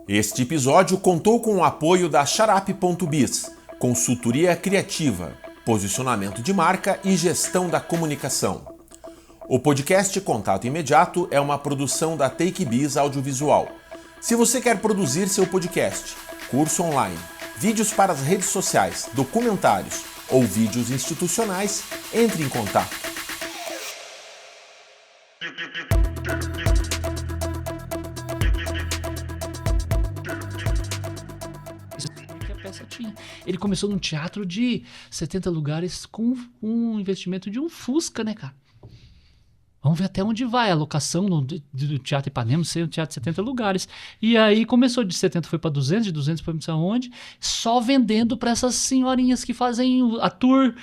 Este episódio contou com o apoio da Xarap.biz, consultoria criativa, posicionamento de marca e gestão da comunicação. O podcast Contato Imediato é uma produção da TakeBiz Audiovisual. Se você quer produzir seu podcast, curso online, vídeos para as redes sociais, documentários ou vídeos institucionais, entre em contato. Ele começou num teatro de 70 lugares com um investimento de um Fusca, né, cara? Vamos ver até onde vai a locação do Teatro Ipanema, ser um teatro de 70 lugares. E aí começou de 70, foi para 200, de 200 foi para onde? Só vendendo para essas senhorinhas que fazem a tour.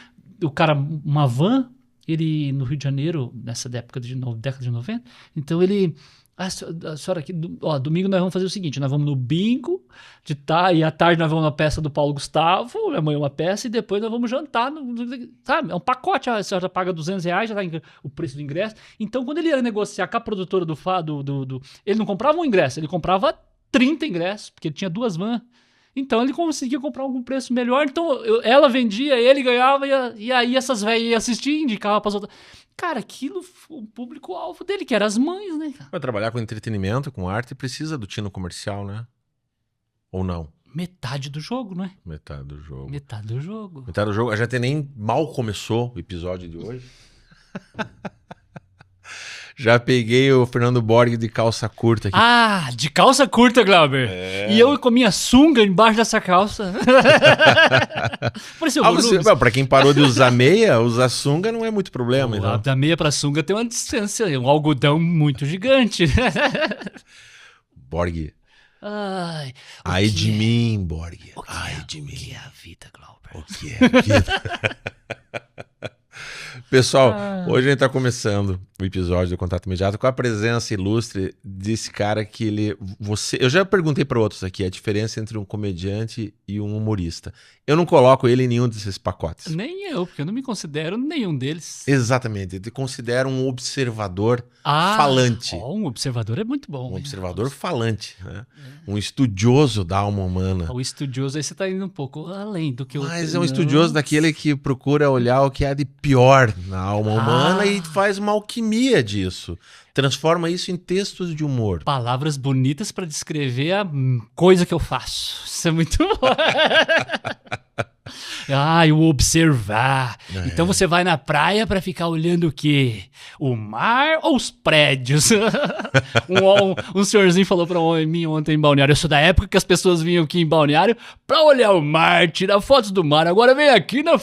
O cara, uma van, ele no Rio de Janeiro, nessa década de 90, então ele... A senhora aqui, domingo nós vamos fazer o seguinte, nós vamos no bingo, e à tarde nós vamos na peça do Paulo Gustavo, amanhã uma peça, e depois nós vamos jantar, sabe? É um pacote, a senhora paga R$200, já tá o preço do ingresso. Então, quando ele ia negociar com a produtora ele não comprava um ingresso, ele comprava 30 ingressos, porque ele tinha duas vans. Então, ele conseguia comprar algum preço melhor, então ela vendia, ele ganhava, e aí essas velhas iam assistir, indicavam para as outras... Cara, aquilo, o público-alvo dele, que eram as mães, né? Vai trabalhar com entretenimento, com arte, precisa do tino comercial, né? Ou não? Metade do jogo, né? Metade do jogo. Metade do jogo. Metade do jogo. A gente nem mal começou o episódio de hoje. Já peguei o Fernando Borg de calça curta aqui. Ah, de calça curta, Glauber. É. E eu com minha sunga embaixo dessa calça. Pra quem parou de usar meia, usar sunga não é muito problema. Então. Da meia pra sunga tem uma distância, um algodão muito gigante. Borg. Ai de mim, Borg. Ai de mim. O que é a vida, Glauber? O que é a vida? Pessoal, hoje a gente está começando o episódio do Contato Imediato com a presença ilustre desse cara que eu já perguntei para outros aqui a diferença entre um comediante e um humorista. Eu não coloco ele em nenhum desses pacotes. Nem eu, porque eu não me considero nenhum deles. Exatamente, eu te considero um observador falante. Um observador é muito bom. Um observador falante, né? Um estudioso da alma humana. O estudioso aí você está indo um pouco além do que eu... Mas é um estudioso daquele que procura olhar o que há de pior na alma humana e faz uma alquimia disso. Transforma isso em textos de humor. Palavras bonitas para descrever a coisa que eu faço. Isso é muito bom. O observar. Então você vai na praia para ficar olhando o quê? O mar ou os prédios? um senhorzinho falou para mim ontem em Balneário. Eu sou da época que as pessoas vinham aqui em Balneário para olhar o mar, tirar fotos do mar. Agora vem aqui na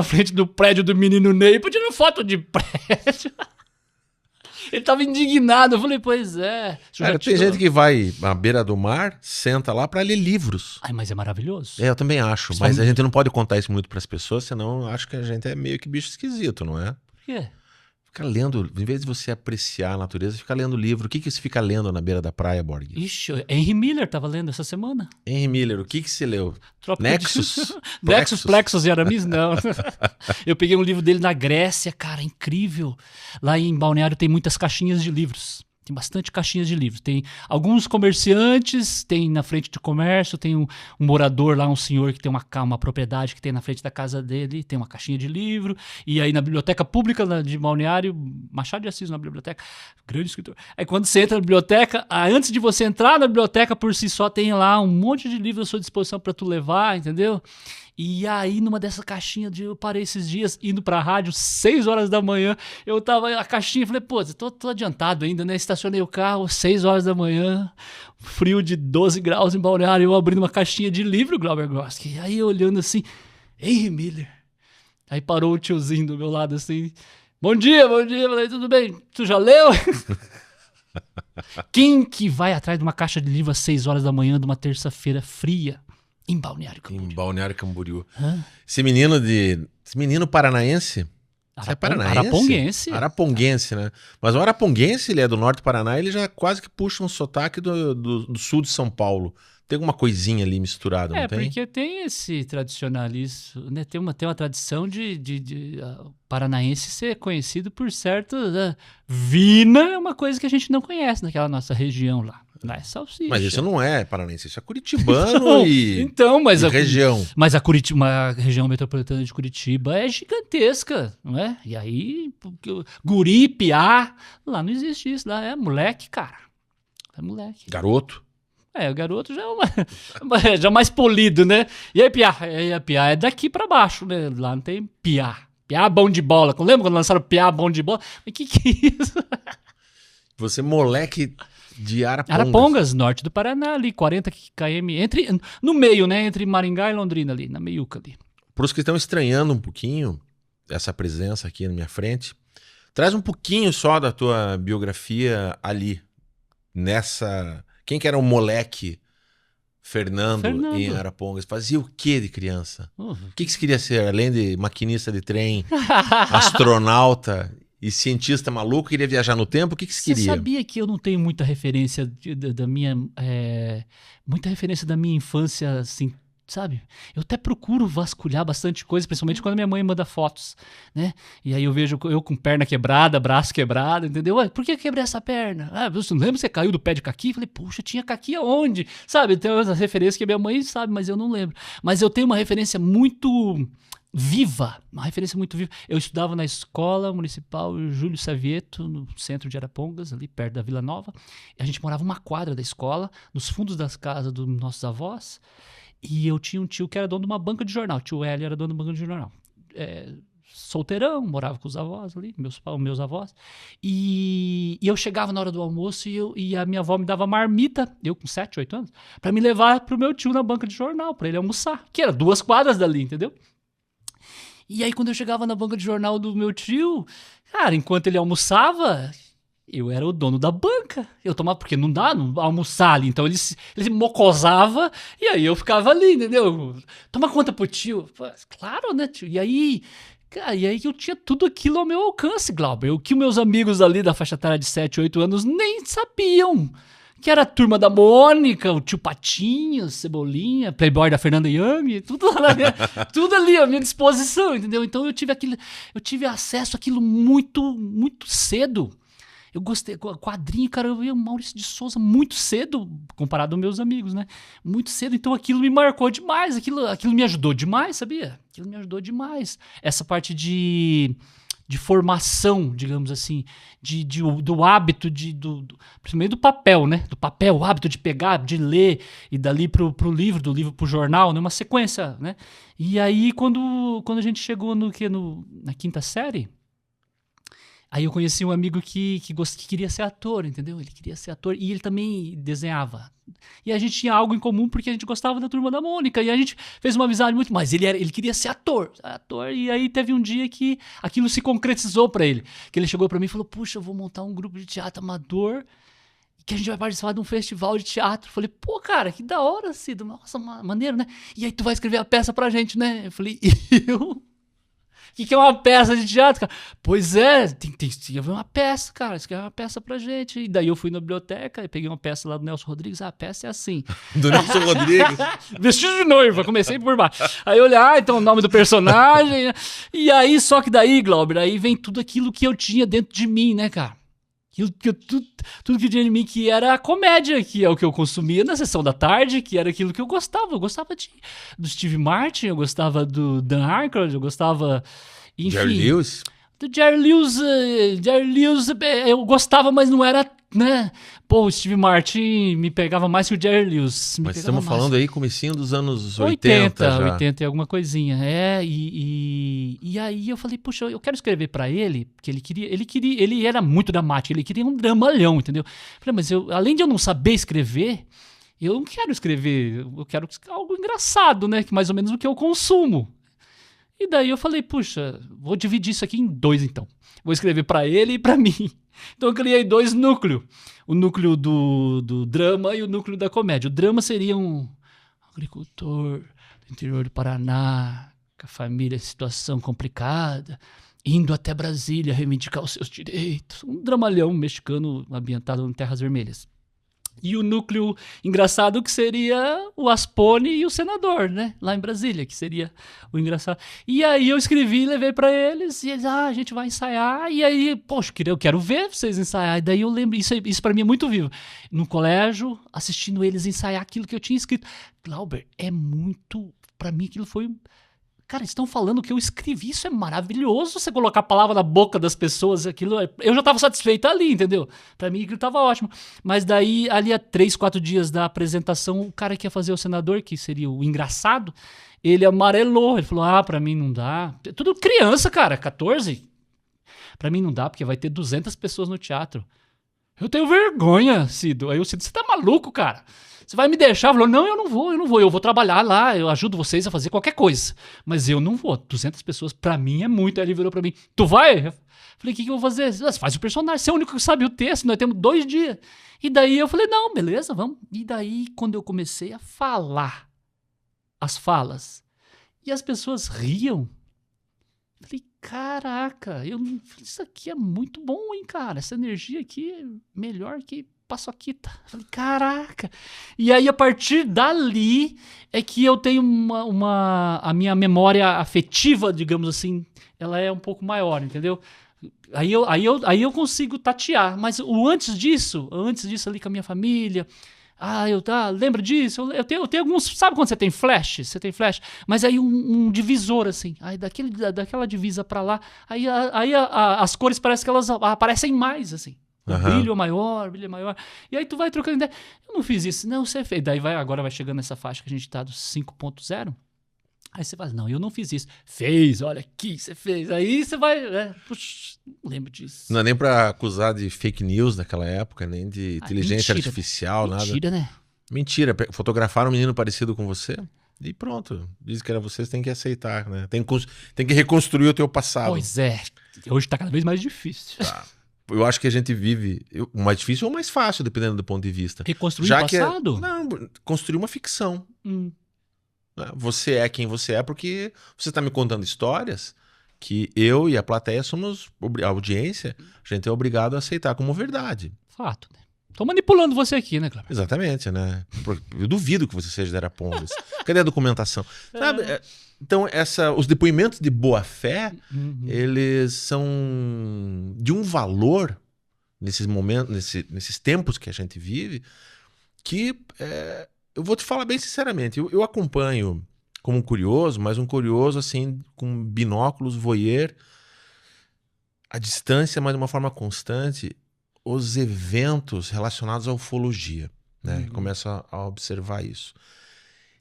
frente do prédio do menino Ney para tirar foto de prédio. Ele tava indignado. Eu falei, pois é. Cara, tem gente que vai à beira do mar, senta lá pra ler livros. Mas é maravilhoso. Eu também acho. Mas a gente não pode contar isso muito pras pessoas, senão eu acho que a gente é meio que bicho esquisito, não é? Por quê? Fica lendo, em vez de você apreciar a natureza, fica lendo livro. O que você fica lendo na beira da praia, Borg? Ixi, Henry Miller tava lendo essa semana. Henry Miller, o que você leu? Nexus? Plexus e Aramis, não. Eu peguei um livro dele na Grécia, cara, incrível. Lá em Balneário tem muitas caixinhas de livros. Tem bastante caixinhas de livros. Tem alguns comerciantes, tem na frente do comércio, tem um morador lá, um senhor que tem uma propriedade que tem na frente da casa dele, tem uma caixinha de livro. E aí na biblioteca pública de Balneário, Machado de Assis na biblioteca, grande escritor. Aí quando você entra na biblioteca, antes de você entrar na biblioteca por si só, tem lá um monte de livros à sua disposição para tu levar, entendeu? E aí, numa dessa caixinha, eu parei esses dias, indo pra rádio, 6 horas da manhã, eu tava na caixinha, falei, pô, tô adiantado ainda, né? Estacionei o carro, 6 horas da manhã, frio de 12 graus em Balneário, eu abrindo uma caixinha de livro, Glauber Groski. Aí, olhando assim, Henry Miller. Aí parou o tiozinho do meu lado, assim, bom dia, falei, tudo bem, tu já leu? Quem que vai atrás de uma caixa de livro às 6 horas da manhã de uma terça-feira fria? Em Balneário Camboriú. Em Balneário Camboriú. Esse menino paranaense? É paranaense? Araponguense, né? Mas o araponguense, ele é do norte do Paraná, ele já quase que puxa um sotaque do sul de São Paulo. Tem alguma coisinha ali misturada, não tem? É, porque tem esse tradicionalismo, né? Tem uma tradição de paranaense ser conhecido por certo... Vina é uma coisa que a gente não conhece naquela nossa região lá. Lá é salsicha. Mas isso não é paranense, isso é curitibano e, então, mas e a região. Mas a região metropolitana de Curitiba é gigantesca, não é? E aí, guri, piá, lá não existe isso, lá é moleque, cara. É moleque. Garoto. O garoto já é já mais polido, né? E aí, piá? A piá é daqui pra baixo, né? Lá não tem piá. Piá bom de bola. Lembra quando lançaram piá bom de bola? Mas que é isso? Você moleque de Arapongas. Arapongas, norte do Paraná, ali, 40 km, no meio, né? Entre Maringá e Londrina ali, na meiuca ali. Para os que estão estranhando um pouquinho essa presença aqui na minha frente, traz um pouquinho só da tua biografia ali, nessa... Quem que era o moleque Fernando em Arapongas? Fazia o que de criança? O que você queria ser? Além de maquinista de trem, astronauta e cientista maluco, queria viajar no tempo? O que você queria? Você sabia que eu não tenho muita referência da minha... muita referência da minha infância, assim, sabe? Eu até procuro vasculhar bastante coisa, principalmente quando minha mãe manda fotos, né? E aí eu vejo eu com perna quebrada, braço quebrado, entendeu? Ué, por que eu quebrei essa perna? Você não lembra que você caiu do pé de caqui? Falei, puxa, tinha caqui aonde? Sabe? Tem umas referências que minha mãe sabe, mas eu não lembro. Mas eu tenho uma referência muito viva, Eu estudava na Escola Municipal Júlio Savieto, no centro de Arapongas, ali perto da Vila Nova. E a gente morava uma quadra da escola, nos fundos das casas dos nossos avós. E eu tinha um tio que era dono de uma banca de jornal. Tio Hélio era dono de uma banca de jornal. Solteirão, morava com os avós ali, meus avós. E eu chegava na hora do almoço e a minha avó me dava marmita, eu com 7, 8 anos, pra me levar pro meu tio na banca de jornal, pra ele almoçar. Que era 2 quadras dali, entendeu? E aí quando eu chegava na banca de jornal do meu tio, cara, enquanto ele almoçava... Eu era o dono da banca. Eu tomava, porque não dá não almoçar ali. Então ele mocosava e aí eu ficava ali, entendeu? Toma conta pro tio. Claro, né, tio? E aí, cara, eu tinha tudo aquilo ao meu alcance, Glauber. O que meus amigos ali da faixa etária de 7, 8 anos nem sabiam. Que era a turma da Mônica, o tio Patinho, Cebolinha, Playboy da Fernanda Young, tudo ali à minha disposição, entendeu? Então eu tive acesso àquilo muito, muito cedo. Eu gostei, quadrinho, cara, eu vi o Maurício de Souza muito cedo, comparado aos meus amigos, né? Muito cedo, então aquilo me marcou demais, aquilo me ajudou demais, sabia? Aquilo me ajudou demais. Essa parte de formação, digamos assim, do hábito, principalmente do papel, né? Do papel, o hábito de pegar, de ler, e dali pro livro, do livro pro jornal, né? Uma sequência, né? E aí, quando a gente chegou na 5ª série... Aí eu conheci um amigo que queria ser ator, entendeu? Ele queria ser ator e ele também desenhava. E a gente tinha algo em comum porque a gente gostava da Turma da Mônica. E a gente fez uma amizade muito mais. Ele queria ser ator. E aí teve um dia que aquilo se concretizou pra ele. Que ele chegou pra mim e falou, puxa, eu vou montar um grupo de teatro amador que a gente vai participar de um festival de teatro. Eu falei, pô, cara, que da hora, Cido. Nossa, maneiro, né? E aí tu vai escrever a peça pra gente, né? Eu falei, eu... O que é uma peça de teatro, cara? Pois é, tem que haver uma peça, cara. Escreve uma peça pra gente. E daí eu fui na biblioteca e peguei uma peça lá do Nelson Rodrigues. A peça é assim. Do Nelson Rodrigues? Vestido de noiva, comecei por baixo. Aí eu olhei, então o nome do personagem. E aí, só que daí, Glauber, aí vem tudo aquilo que eu tinha dentro de mim, né, cara? Tudo que tinha em mim, que era a comédia, que é o que eu consumia na sessão da tarde, que era aquilo que eu gostava. Eu gostava do Steve Martin, eu gostava do Dan Aykroyd, eu gostava... Enfim, Jerry Lewis? Do Jerry Lewis eu gostava, mas não era, né? Pô, o Steve Martin me pegava mais que o Jerry Lewis. Mas estamos falando aí comecinho dos anos 80 já. 80 e alguma coisinha. E aí eu falei, puxa, eu quero escrever pra ele, porque ele era muito dramático, ele queria um dramalhão, entendeu? Falei, mas além de eu não saber escrever, eu não quero escrever, eu quero algo engraçado, né? Que mais ou menos o que eu consumo. E daí eu falei, puxa, vou dividir isso aqui em 2 então. Vou escrever pra ele e pra mim. Então eu criei 2 núcleos. O núcleo do drama e o núcleo da comédia. O drama seria um agricultor do interior do Paraná, com a família em situação complicada, indo até Brasília reivindicar os seus direitos. Um dramalhão mexicano ambientado em Terras Vermelhas. E o núcleo engraçado que seria o Aspone e o senador, né? Lá em Brasília, que seria o engraçado. E aí eu escrevi, levei pra eles, e eles, a gente vai ensaiar. E aí, poxa, eu quero ver vocês ensaiar. E daí eu lembro, isso pra mim é muito vivo. No colégio, assistindo eles ensaiar aquilo que eu tinha escrito. Glauber, é muito... Pra mim aquilo foi... Cara, estão falando que eu escrevi, isso é maravilhoso, você colocar a palavra na boca das pessoas, aquilo, eu já estava satisfeito ali, entendeu? Pra mim aquilo estava ótimo. Mas daí, ali a 3, 4 dias da apresentação, o cara que ia fazer o senador, que seria o engraçado, ele amarelou, ele falou, pra mim não dá. Tudo criança, cara, 14. Pra mim não dá, porque vai ter 200 pessoas no teatro. Eu tenho vergonha, Cido. Aí o Cido, você tá maluco, cara? Você vai me deixar? Falou, não, eu não vou. Eu vou trabalhar lá, eu ajudo vocês a fazer qualquer coisa. Mas eu não vou. 200 pessoas, pra mim, é muito. Aí ele virou pra mim, tu vai? Eu falei, o que eu vou fazer? Você faz o personagem, você é o único que sabe o texto, nós temos 2 dias. E daí eu falei, não, beleza, vamos. E daí, quando eu comecei a falar as falas, e as pessoas riam, eu falei, caraca, isso aqui é muito bom, hein, cara? Essa energia aqui é melhor que paçoquita. Falei, caraca. E aí, a partir dali, é que eu tenho a minha memória afetiva, digamos assim, ela é um pouco maior, entendeu? Aí eu consigo tatear. Mas o antes disso ali com a minha família... lembra disso? Eu tenho alguns... Sabe quando você tem flash? Você tem flash? Mas aí um divisor, assim. Aí daquela divisa pra lá, aí as cores parece que elas aparecem mais, assim. O brilho é maior. E aí tu vai trocando ideia. Eu não fiz isso. Não, você fez. Daí agora vai chegando nessa faixa que a gente tá do 5.0. Aí você fala, não, eu não fiz isso. Fez, olha aqui, você fez. Aí você vai... puxa, não lembro disso. Não é nem pra acusar de fake news naquela época, nem de inteligência artificial, nada. Mentira, né? Mentira. Fotografaram um menino parecido com você e pronto. Diz que era você, você tem que aceitar, né? Tem que reconstruir o teu passado. Pois é. Hoje tá cada vez mais difícil. Tá. Eu acho que a gente vive o mais difícil ou o mais fácil, dependendo do ponto de vista. Reconstruir o passado? Não, construir uma ficção. Você é quem você é porque você está me contando histórias que eu e a plateia somos, a audiência, a gente é obrigado a aceitar como verdade. Fato, né? Tô manipulando você aqui, né, Cláudio? Exatamente, né? Eu duvido que você seja da Arapongas. Cadê a documentação? Sabe? Então, os depoimentos de boa-fé, eles são de um valor nesses momentos, nesses tempos que a gente vive, que eu vou te falar bem sinceramente, eu acompanho como um curioso, mas um curioso assim, com binóculos, voyeur, à distância, mas de uma forma constante, os eventos relacionados à ufologia. Né? Começo a observar isso.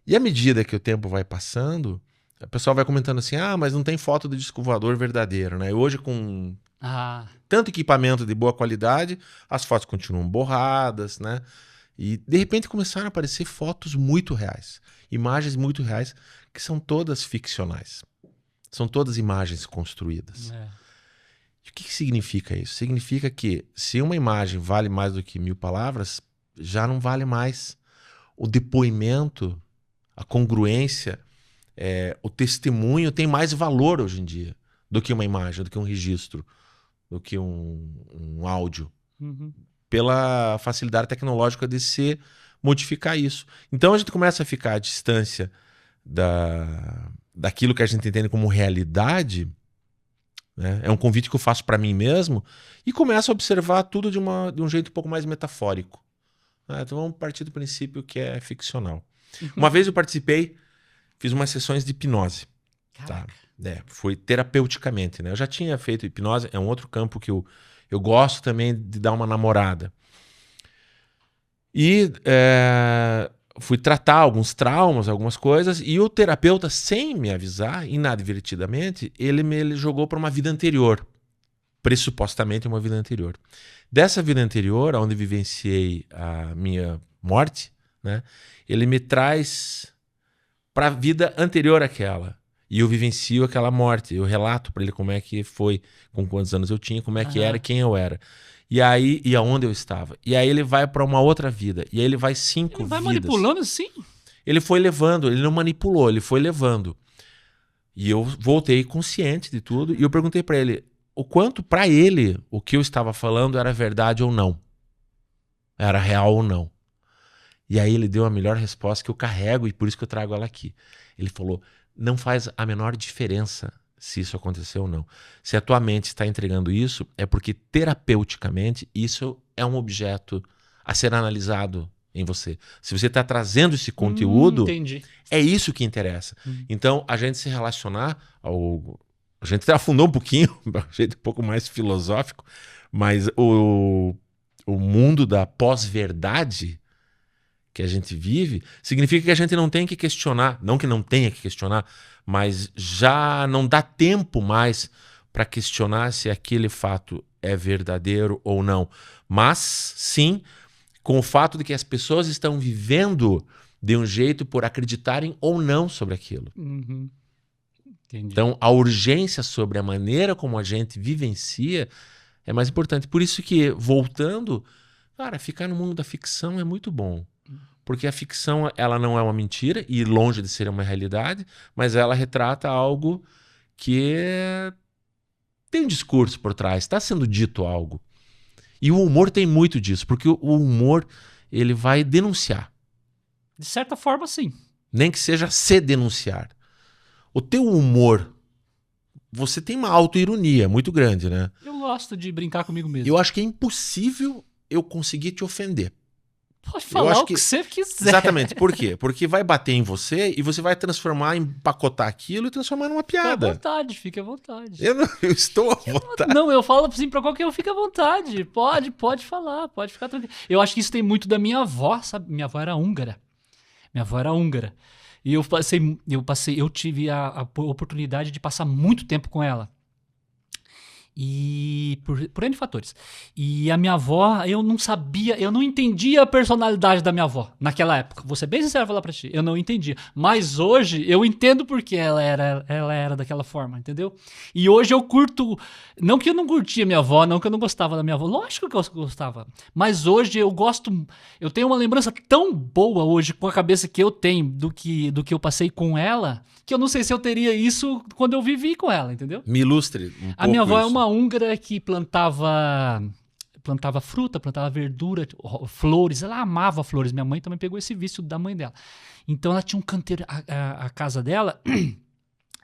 E à medida que o tempo vai passando, o pessoal vai comentando assim, mas não tem foto do disco voador verdadeiro. Né? E hoje, com tanto equipamento de boa qualidade, as fotos continuam borradas, né? E de repente começaram a aparecer fotos muito reais, imagens muito reais, que são todas ficcionais. São todas imagens construídas. E o que significa isso? Significa que se uma imagem vale mais do que 1000 palavras, já não vale mais. O depoimento, a congruência, o testemunho tem mais valor hoje em dia do que uma imagem, do que um registro, do que um áudio. Pela facilidade tecnológica de se modificar isso. Então a gente começa a ficar à distância daquilo que a gente entende como realidade, né? É um convite que eu faço para mim mesmo, e começo a observar tudo de um jeito um pouco mais metafórico. Então vamos partir do princípio que é ficcional. Uma vez eu fiz umas sessões de hipnose. Tá? Foi terapeuticamente. Né? Eu já tinha feito hipnose, é um outro campo que eu gosto também de dar uma namorada. E fui tratar alguns traumas, algumas coisas, e o terapeuta, sem me avisar, inadvertidamente, ele me jogou para uma vida anterior. Pressupostamente uma vida anterior. Dessa vida anterior, onde vivenciei a minha morte, né, ele me traz para a vida anterior àquela. E eu vivencio aquela morte. Eu relato para ele como é que foi, com quantos anos eu tinha, como é que era, quem eu era. E aí, e aonde eu estava. E aí ele vai para uma outra vida. E aí ele vai 5 vidas. Ele vai manipulando assim? Ele foi levando, ele não manipulou, ele foi levando. E eu voltei consciente de tudo. E eu perguntei para ele o quanto, para ele, o que eu estava falando era verdade ou não. Era real ou não. E aí ele deu a melhor resposta que eu carrego e por isso que eu trago ela aqui. Ele falou, não faz a menor diferença se isso aconteceu ou não. Se a tua mente está entregando isso, é porque terapeuticamente isso é um objeto a ser analisado em você. Se você está trazendo esse conteúdo, Entendi. é isso que interessa. Então, a gente se relacionar a gente até afundou um pouquinho, um jeito um pouco mais filosófico, mas o mundo da pós-verdade que a gente vive, significa que a gente não tem que questionar, não que não tenha que questionar, mas já não dá tempo mais para questionar se aquele fato é verdadeiro ou não. Mas, sim, com o fato de que as pessoas estão vivendo de um jeito por acreditarem ou não sobre aquilo. Uhum. Entendi. Então, a urgência sobre a maneira como a gente vivencia é mais importante. Por isso que, voltando, cara, ficar no mundo da ficção é muito bom. Porque a ficção, ela não é uma mentira e longe de ser uma realidade, mas ela retrata algo que tem um discurso por trás, está sendo dito algo. E o humor tem muito disso, porque o humor, ele vai denunciar. De certa forma, sim. Nem que seja se denunciar. O teu humor, você tem uma autoironia muito grande, né? Eu gosto de brincar comigo mesmo. Eu acho que é impossível eu conseguir te ofender. Pode falar acho o que você quiser. Exatamente. Por quê? Porque vai bater em você e você vai transformar, empacotar aquilo e transformar numa piada. Fique à vontade. Eu estou à vontade. Não, eu falo assim pra qualquer um, fica à vontade. Pode falar, pode ficar tranquilo. Eu acho que isso tem muito da minha avó, sabe? Minha avó era húngara. E eu tive a oportunidade de passar muito tempo com ela. E por N fatores. E a minha avó, eu não sabia, eu não entendia a personalidade da minha avó naquela época. Vou ser bem sincero falar pra ti, eu não entendia. Mas hoje eu entendo porque ela era daquela forma, entendeu? E hoje eu curto, não que eu não curtia minha avó, não que eu não gostava da minha avó, lógico que eu gostava. Mas hoje eu tenho uma lembrança tão boa hoje com a cabeça que eu tenho do que eu passei com ela, que eu não sei se eu teria isso quando eu vivi com ela, entendeu? Me ilustre A minha avó é uma húngara que plantava fruta, plantava verdura, flores. Ela amava flores. Minha mãe também pegou esse vício da mãe dela. Então ela tinha um canteiro, a casa dela,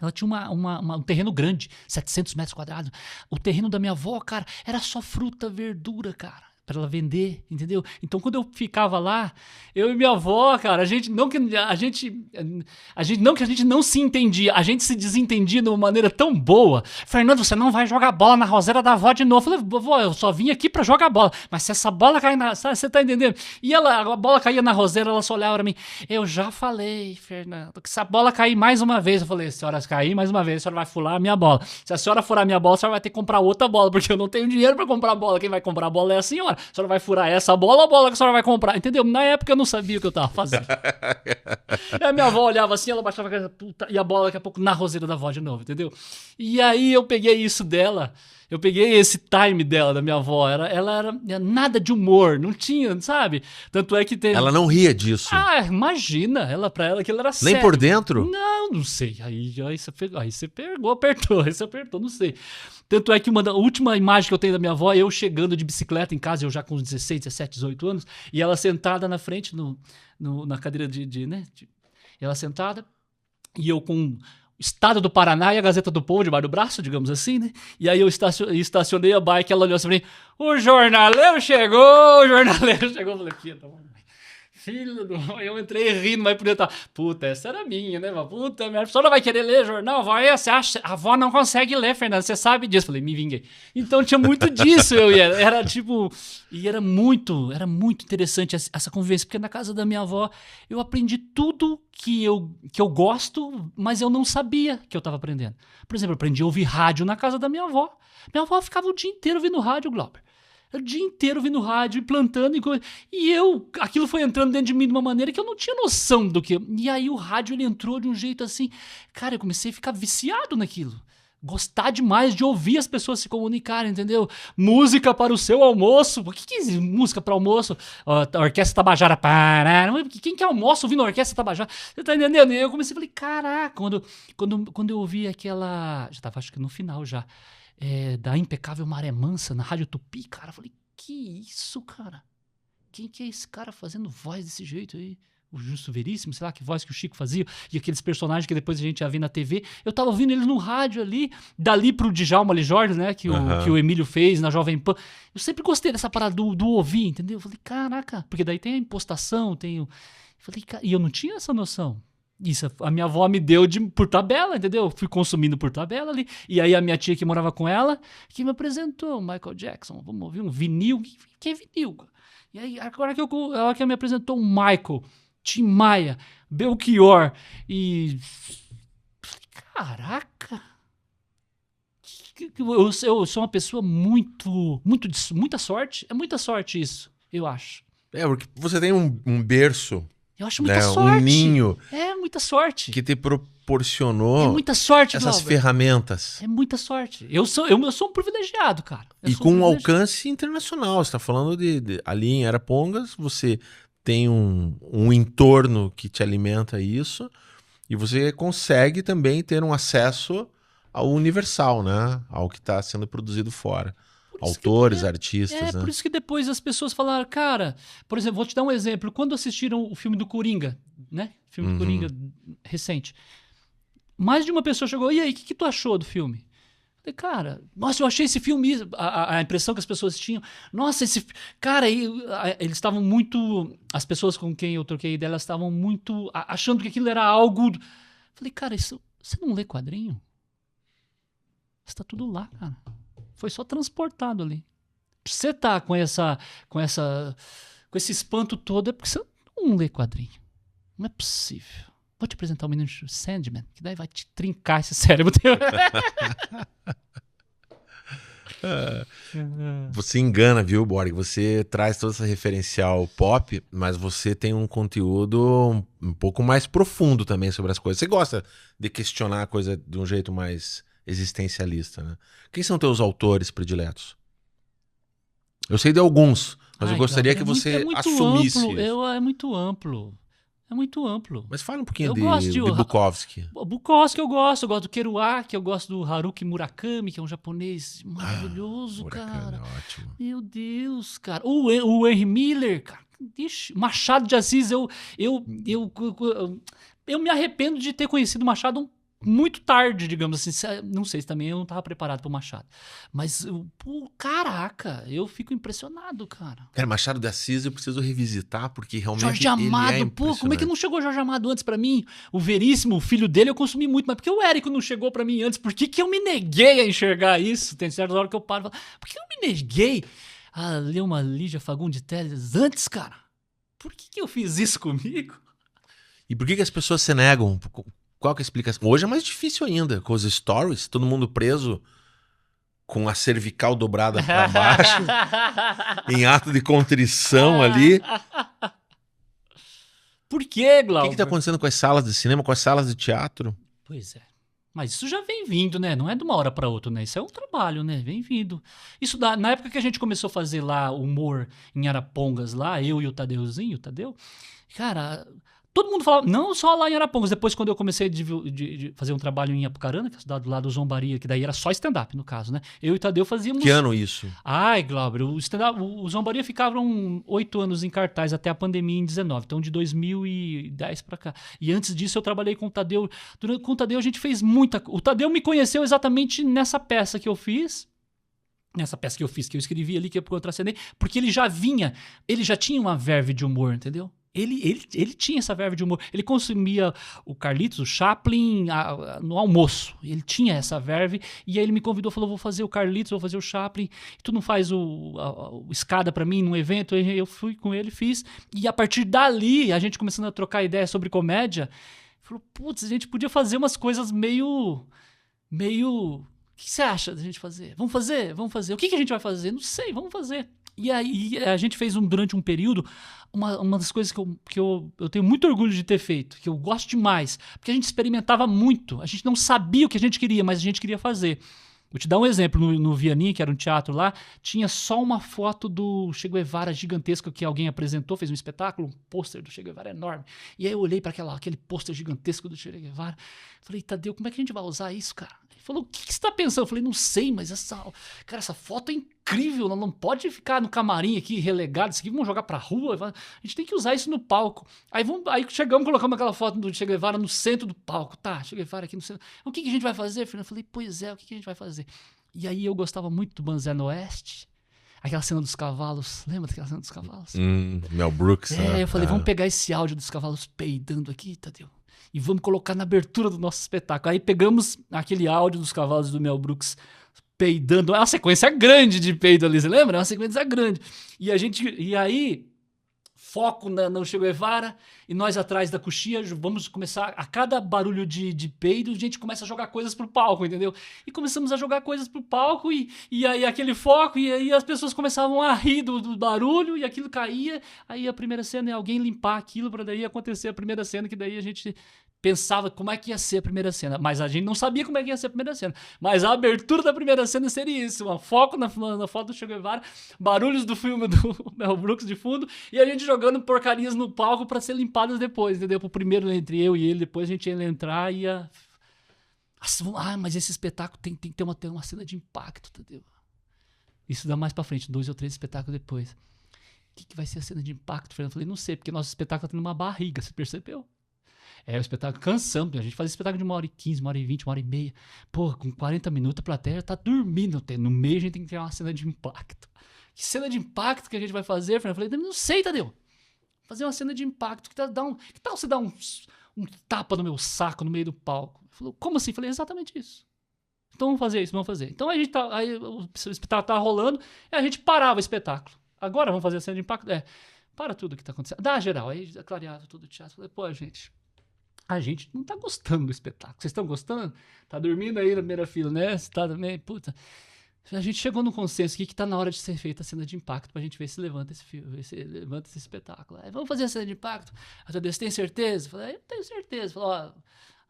ela tinha um terreno grande, 700 metros quadrados. O terreno da minha avó, cara, era só fruta, verdura, cara, para ela vender, entendeu? Então quando eu ficava lá, eu e minha avó, cara, a gente não que a gente não se entendia, a gente se desentendia de uma maneira tão boa. Fernando, você não vai jogar bola na roseira da avó de novo. Eu falei, vovó, eu só vim aqui pra jogar bola, mas se essa bola cair você tá entendendo? E a bola caía na roseira, ela só olhava pra mim. Eu já falei, Fernando, que se a bola cair mais uma vez, eu falei, senhora, cair mais uma vez, a senhora vai furar a minha bola. Se a senhora furar a minha bola, a senhora vai ter que comprar outra bola, porque eu não tenho dinheiro pra comprar bola. Quem vai comprar a bola é a senhora. A senhora vai furar essa bola, a bola que a senhora vai comprar, entendeu? Na época eu não sabia o que eu tava fazendo. E a minha avó olhava assim, ela baixava a cabeça, puta, e a bola daqui a pouco na roseira da avó de novo, entendeu? E aí eu peguei isso dela, eu peguei esse time dela, da minha avó, ela era nada de humor, não tinha, sabe? Tanto é que tem... Ela não ria disso. Ah, imagina, pra ela aquilo era sério. Nem por dentro? Não sei, aí você apertou, não sei. Tanto é que a última imagem que eu tenho da minha avó é eu chegando de bicicleta em casa, eu já com 16, 17, 18 anos, e ela sentada na frente, na cadeira ela sentada, e eu com o Estado do Paraná e a Gazeta do Povo debaixo do braço, digamos assim, né? E aí eu estacionei a bike, ela olhou assim pra mim, o jornaleiro chegou, eu falei, filho do... Eu entrei rindo, mas por dentro, puta, essa era minha, né? Puta, minha pessoa não vai querer ler jornal, avó, você acha? A avó não consegue ler, Fernando, você sabe disso. Falei, me vinguei. Então tinha muito disso, era tipo... E era muito interessante essa convivência, porque na casa da minha avó eu aprendi tudo que eu gosto, mas eu não sabia que eu tava aprendendo. Por exemplo, eu aprendi a ouvir rádio na casa da minha avó. Minha avó ficava o dia inteiro ouvindo rádio, Glauber. O dia inteiro ouvindo rádio e plantando e coisa. E aquilo foi entrando dentro de mim de uma maneira que eu não tinha noção do que... E aí o rádio, ele entrou de um jeito assim... Cara, eu comecei a ficar viciado naquilo. Gostar demais de ouvir as pessoas se comunicarem, entendeu? Música para o seu almoço. O que é música para almoço? A Orquestra Tabajara. Quem que almoça ouvindo a Orquestra Tabajara? Você tá entendendo? E eu comecei a falar, caraca, quando eu ouvi aquela... Já tava, acho que no final já. Da Impecável Maré Mansa, na Rádio Tupi, cara, eu falei, que isso, cara? quem que é esse cara fazendo voz desse jeito aí? O Justo Veríssimo, sei lá que voz que o Chico fazia, e aqueles personagens que depois a gente ia ver na TV. Eu tava ouvindo eles no rádio ali, dali pro Djalma Lijordi, né, que o Emílio fez na Jovem Pan. Eu sempre gostei dessa parada do ouvir, entendeu? Eu falei, caraca, porque daí tem a impostação, tem o... Eu falei, e eu não tinha essa noção. Isso, a minha avó me deu por tabela, entendeu? Eu fui consumindo por tabela ali. E aí a minha tia que morava com ela, que me apresentou, Michael Jackson, vamos ouvir um vinil. Que é vinil? E aí, agora que ela que me apresentou o Michael, Tim Maia, Belchior e... Caraca! Eu sou uma pessoa muita sorte. É muita sorte isso, eu acho. Porque você tem um berço, eu acho muita sorte. Um ninho. É muita sorte. Que te proporcionou é muita sorte, essas Glauber. ferramentas. É muita sorte. Eu sou um privilegiado, cara. E com um alcance internacional. Você está falando ali em Arapongas, você tem um entorno que te alimenta isso, e você consegue também ter um acesso ao universal, né? Ao que está sendo produzido fora. Autores, artistas. Né? Por isso que depois as pessoas falaram, cara, por exemplo, vou te dar um exemplo. Quando assistiram o filme do Coringa, né? Filme do Coringa recente, mais de uma pessoa chegou, e aí, o que tu achou do filme? Falei, cara, nossa, eu achei esse filme, a impressão que as pessoas tinham, nossa, cara, eles estavam muito, as pessoas com quem eu troquei ideia, elas estavam muito achando que aquilo era algo. Falei, cara, você não lê quadrinho? Está tudo lá, cara. Foi só transportado ali. Você tá com esse espanto todo é porque você não lê quadrinho. Não é possível. Vou te apresentar o menino Sandman, que daí vai te trincar esse cérebro teu. Você engana, viu, Borg? Você traz toda essa referencial pop, mas você tem um conteúdo um pouco mais profundo também sobre as coisas. Você gosta de questionar a coisa de um jeito mais existencialista, né? Quem são teus autores prediletos? Eu sei de alguns, mas eu gostaria que você assumisse amplo, isso. É muito amplo. É muito amplo. Mas fala um pouquinho de Bukowski. Bukowski eu gosto do Kerouac, eu gosto do Haruki Murakami, que é um japonês maravilhoso, Murakami, cara. Ótimo. Meu Deus, cara. O Henry Miller, cara. Ixi, Machado de Assis, eu me arrependo de ter conhecido Machado muito tarde, digamos assim. Não sei se também eu não estava preparado para o Machado. Mas, caraca, eu fico impressionado, cara. Cara, Machado de Assis eu preciso revisitar, porque realmente Jorge Amado, ele é como é que não chegou Jorge Amado antes para mim? O Veríssimo, o filho dele, eu consumi muito. Mas por que o Érico não chegou para mim antes? Por que eu me neguei a enxergar isso? Tem certas horas que eu paro e falo, por que eu me neguei a ler uma Lígia Fagundes Telles antes, cara? Por que eu fiz isso comigo? E por que as pessoas se negam? Qual que é a explicação? Hoje é mais difícil ainda, com os stories, todo mundo preso com a cervical dobrada para baixo, em ato de contrição ali. Por que, Glauber? O que está acontecendo com as salas de cinema, com as salas de teatro? Pois é. Mas isso já vem vindo, né? Não é de uma hora para outra, né? Isso é um trabalho, né? Vem vindo. Isso na época que a gente começou a fazer lá humor em Arapongas, lá, eu e o Tadeuzinho, cara... Todo mundo falava, não só lá em Arapongas, depois quando eu comecei de fazer um trabalho em Apucarana, que é a cidade do lado do Zombaria, que daí era só stand-up, no caso, né? Eu e o Tadeu fazíamos... Que ano isso? Ai, Glauber, o Zombaria ficavam 8 anos em cartaz até a pandemia em 19, então de 2010 pra cá. E antes disso eu trabalhei com o Tadeu. Com o Tadeu a gente fez muita... O Tadeu me conheceu exatamente nessa peça que eu fiz, que eu escrevi ali, que eu contracenei, porque ele já tinha uma verve de humor, entendeu? Ele tinha essa verve de humor. Ele consumia o Carlitos, o Chaplin, no almoço. Ele tinha essa verve. E aí ele me convidou, falou, vou fazer o Carlitos, vou fazer o Chaplin. Tu não faz o escada pra mim num evento? Eu fui com ele, fiz. E a partir dali, a gente começando a trocar ideia sobre comédia, falou, putz, a gente podia fazer umas coisas meio... O que você acha da gente fazer? Vamos fazer. O que a gente vai fazer? Não sei, vamos fazer. E aí a gente fez durante um período uma das coisas que eu tenho muito orgulho de ter feito, que eu gosto demais, porque a gente experimentava muito, a gente não sabia o que a gente queria, mas a gente queria fazer. Vou te dar um exemplo, no Vianney, que era um teatro lá, tinha só uma foto do Che Guevara gigantesca que alguém apresentou, fez um espetáculo, um pôster do Che Guevara enorme. E aí eu olhei para aquele pôster gigantesco do Che Guevara, falei, Tadeu, como é que a gente vai usar isso, cara? Ele falou, o que você tá pensando? Eu falei, não sei, mas essa foto é incrível, ela não pode ficar no camarim aqui relegado, isso aqui vamos jogar pra rua, a gente tem que usar isso no palco. Aí chegamos, colocamos aquela foto do Che Guevara no centro do palco, tá, Che Guevara aqui no centro. O que a gente vai fazer, Fernando? Eu falei, pois é, o que a gente vai fazer? E aí eu gostava muito do Banzé no Oeste, aquela cena dos cavalos, lembra daquela cena dos cavalos? Mel Brooks. Eu falei, vamos pegar esse áudio dos cavalos peidando aqui, Tadeu, e vamos colocar na abertura do nosso espetáculo. Aí pegamos aquele áudio dos cavalos do Mel Brooks peidando, é uma sequência grande de peido ali, você lembra? É uma sequência grande. E aí, foco no Che Guevara, e nós atrás da coxinha, vamos começar, a cada barulho de peido, a gente começa a jogar coisas pro palco, entendeu? E começamos a jogar coisas pro palco, e aí aquele foco, e aí as pessoas começavam a rir do barulho, e aquilo caía, aí a primeira cena é alguém limpar aquilo, pra daí acontecer a primeira cena, que daí a gente pensava como é que ia ser a primeira cena, mas a gente não sabia como é que ia ser a primeira cena, mas a abertura da primeira cena seria isso, um foco na foto do Che Guevara, barulhos do filme do Mel Brooks de fundo, e a gente jogando porcarias no palco pra ser limpadas depois, entendeu? Pro primeiro entre eu e ele, depois a gente ia entrar e ia... mas esse espetáculo tem que ter uma cena de impacto, entendeu? Isso dá mais pra frente, 2 ou 3 espetáculos depois. O que vai ser a cena de impacto, Fernando? Eu falei, não sei, porque nosso espetáculo tá tendo uma barriga, você percebeu? O espetáculo cansamos, a gente fazia espetáculo de 1h15, 1h20, 1h30. Pô, com 40 minutos a plateia tá dormindo. No meio a gente tem que ter uma cena de impacto. Que cena de impacto que a gente vai fazer? Eu falei, não sei, Tadeu. Fazer uma cena de impacto. Que tal você dar um tapa no meu saco no meio do palco? Ele falou, como assim? Eu falei, exatamente isso. Então vamos fazer isso, vamos fazer. Então aí o espetáculo tá rolando e a gente parava o espetáculo. Agora vamos fazer a cena de impacto? Para tudo que tá acontecendo. Dá geral. Aí clareava tudo o teatro. Eu falei, pô, gente... A gente não tá gostando do espetáculo. Vocês estão gostando? Tá dormindo aí na primeira fila, né? Você tá também? Puta. A gente chegou num consenso aqui que tá na hora de ser feita a cena de impacto pra gente ver se levanta esse filme, ver se levanta esse espetáculo. Aí, vamos fazer a cena de impacto? Você tem certeza? Eu falei, eu tenho certeza. Falei, a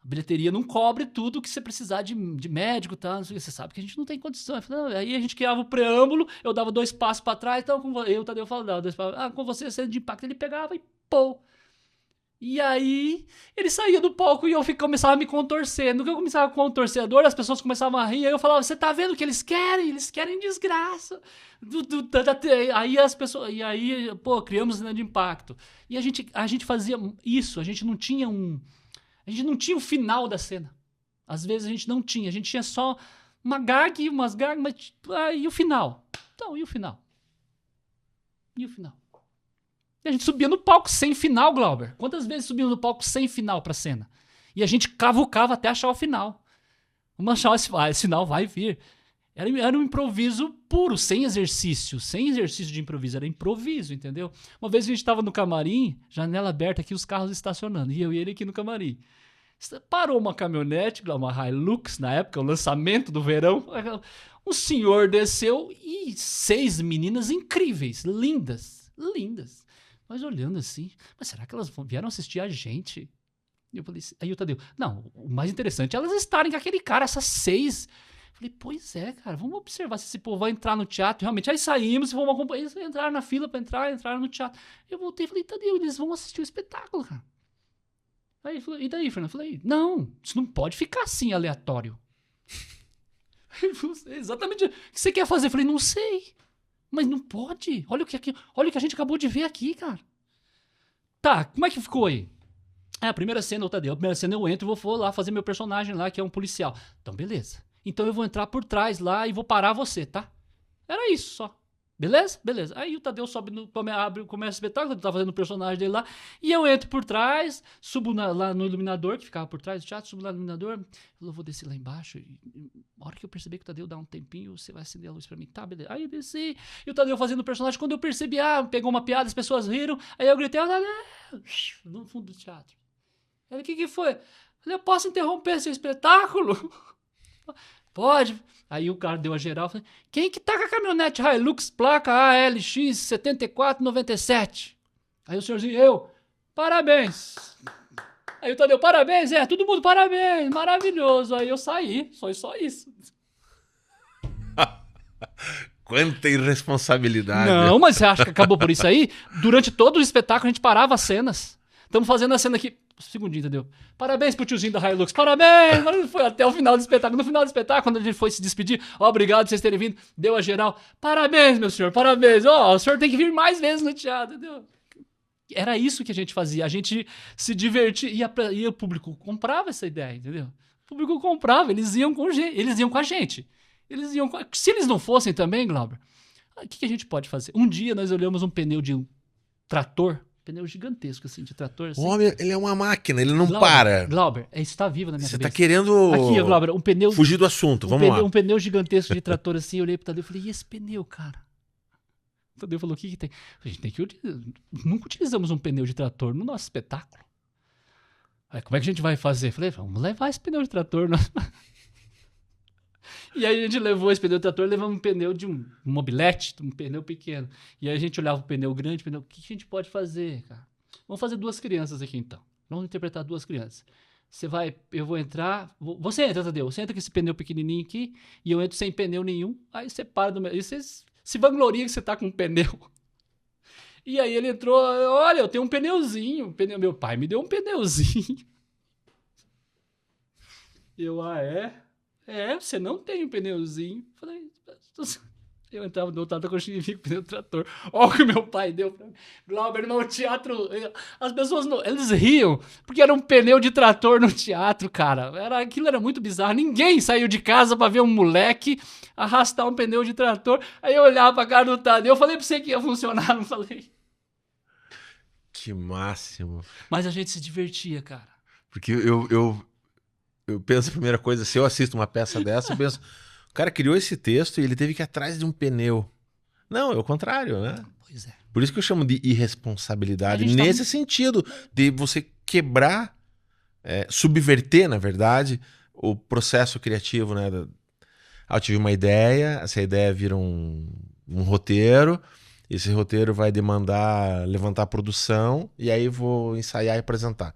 bilheteria não cobre tudo que você precisar de médico, tá? Não sei o que. Você sabe que a gente não tem condição. Eu falei, aí a gente criava o preâmbulo, eu dava 2 passos pra trás, então o Tadeu falava, 2 passos. Com você a cena de impacto, ele pegava e pô. E aí, ele saía do palco e eu começava a me contorcer. No que eu começava a contorcer a dor, as pessoas começavam a rir. Aí eu falava, você tá vendo o que eles querem? Eles querem desgraça. Aí as pessoas... E aí, criamos cena de impacto. E a gente fazia isso. A gente não tinha o final da cena. Às vezes a gente não tinha. A gente tinha só umas gags, mas... e o final? Então, e o final? E o final? E a gente subia no palco sem final, Glauber. Quantas vezes subimos no palco sem final pra cena? E a gente cavucava até achar o final. Vamos achar esse final, vai vir. Era um improviso puro, sem exercício de improviso, era improviso, entendeu? Uma vez a gente tava no camarim, janela aberta aqui, os carros estacionando, e eu e ele aqui no camarim. Parou uma caminhonete, uma Hilux, na época, o lançamento do verão. Um senhor desceu e 6 meninas incríveis, lindas. Mas olhando assim, mas será que elas vieram assistir a gente? E eu falei, aí o Tadeu, não, o mais interessante é elas estarem com aquele cara, essas 6. Eu falei, pois é, cara, vamos observar se esse povo vai entrar no teatro. Realmente, aí saímos, fomos acompanhar, eles entraram na fila pra entraram no teatro. Eu voltei e falei, Tadeu, eles vão assistir o espetáculo, cara. Aí ele falou, e daí, Fernando? Eu falei, não, isso não pode ficar assim, aleatório. Ele falou, exatamente o que você quer fazer? Eu falei, não sei. Mas não pode. Olha o que a gente acabou de ver aqui, cara. Tá, como é que ficou aí? A primeira cena, Tadeu. A primeira cena eu entro e vou lá fazer meu personagem lá, que é um policial. Então, beleza. Então eu vou entrar por trás lá e vou parar você, tá? Era isso só. Beleza? Beleza. Aí o Tadeu sobe, começa o espetáculo, ele tá fazendo o personagem dele lá, e eu entro por trás, subo lá no iluminador, que ficava por trás do teatro, subo lá no iluminador, eu vou descer lá embaixo, e a hora que eu perceber que o Tadeu dá um tempinho, você vai acender a luz pra mim. Tá, beleza. Aí eu desci, e o Tadeu fazendo o personagem, quando eu percebi, pegou uma piada, as pessoas riram, aí eu gritei, no fundo do teatro. Ele, o que foi? Eu falei, eu posso interromper seu espetáculo? Pode. Aí o cara deu a geral, falei, quem que tá com a caminhonete Hilux, placa ALX 7497? Aí o senhorzinho, eu, parabéns. Aí o Tadeu, parabéns, todo mundo parabéns, maravilhoso. Aí eu saí, só isso. Quanta irresponsabilidade. Não, mas você acha que acabou por isso aí? Durante todo o espetáculo a gente parava as cenas. Estamos fazendo a cena aqui, segundinho, entendeu? Parabéns pro tiozinho da Hilux, parabéns! Foi até o final do espetáculo. No final do espetáculo, quando a gente foi se despedir, obrigado por vocês terem vindo, deu a geral, parabéns, meu senhor, parabéns. O senhor tem que vir mais vezes no teatro, entendeu? Era isso que a gente fazia, a gente se divertia, e o público comprava essa ideia, entendeu? O público comprava, eles iam com a gente. Se eles não fossem também, Glauber, o que a gente pode fazer? Um dia nós olhamos um pneu de um trator, pneu gigantesco, assim, de trator. Assim. O homem, ele é uma máquina, ele não Glauber, para. Glauber, isso tá vivo na minha Você cabeça. tá querendo Aqui, Glauber, um pneu... fugir do assunto, vamos lá. Um pneu gigantesco de trator, assim, eu olhei pro Tadeu e falei, e esse pneu, cara? O Tadeu falou, o que tem? A gente tem que... Nunca utilizamos um pneu de trator no nosso espetáculo. Aí, como é que a gente vai fazer? Eu falei, vamos levar esse pneu de trator. E aí a gente levou esse pneu de trator, levamos um pneu de um mobilete, um pneu pequeno. E aí a gente olhava o pneu grande, o que a gente pode fazer, cara? Vamos fazer 2 crianças aqui, então. Vamos interpretar 2 crianças. Eu vou entrar... Você entra, Tadeu. Você entra com esse pneu pequenininho aqui e eu entro sem pneu nenhum. Aí você para do meu... E você se vangloria que você tá com um pneu. E aí ele entrou... Olha, eu tenho um pneuzinho. Meu pai me deu um pneuzinho. Eu, é? Você não tem um pneuzinho. Falei... Eu entrava no teatro com o pneu trator. Olha o que meu pai deu pra mim. Glauber, no teatro... As pessoas, eles riam, porque era um pneu de trator no teatro, cara. Aquilo era muito bizarro. Ninguém saiu de casa pra ver um moleque arrastar um pneu de trator. Aí eu olhava pra cara do Tadeu. Eu falei pra você que ia funcionar, não falei. Que máximo. Mas a gente se divertia, cara. Porque eu penso a primeira coisa, se eu assisto uma peça dessa, eu penso... O cara criou esse texto e ele teve que ir atrás de um pneu. Não, é o contrário, né? Pois é. Por isso que eu chamo de irresponsabilidade. A gente Nesse sentido, de você quebrar, subverter, na verdade, o processo criativo, né? Eu tive uma ideia, essa ideia vira um roteiro, esse roteiro vai demandar levantar a produção, e aí vou ensaiar e apresentar.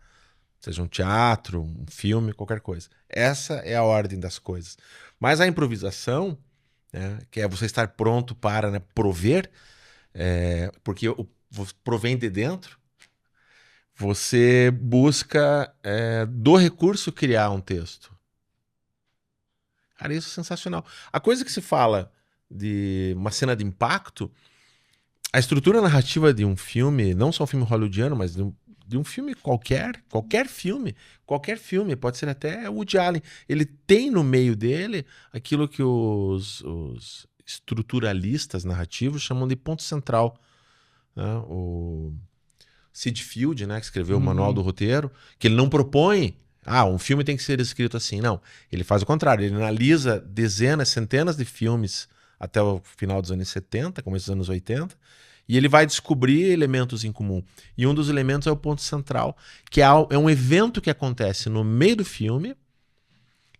Seja um teatro, um filme, qualquer coisa. Essa é a ordem das coisas. Mas a improvisação, né, que é você estar pronto para, né, prover, porque provém de dentro, você busca do recurso criar um texto. Cara, isso é sensacional. A coisa que se fala de uma cena de impacto, a estrutura narrativa de um filme, não só um filme hollywoodiano, mas de um filme qualquer filme, pode ser até Woody Allen, ele tem no meio dele aquilo que os estruturalistas narrativos chamam de ponto central, né? O Sid Field, né, que escreveu o Manual do Roteiro, que ele não propõe, um filme tem que ser escrito assim, não, ele faz o contrário, ele analisa dezenas, centenas de filmes até o final dos anos 70, começo dos anos 80, e ele vai descobrir elementos em comum. E um dos elementos é o ponto central, que é um evento que acontece no meio do filme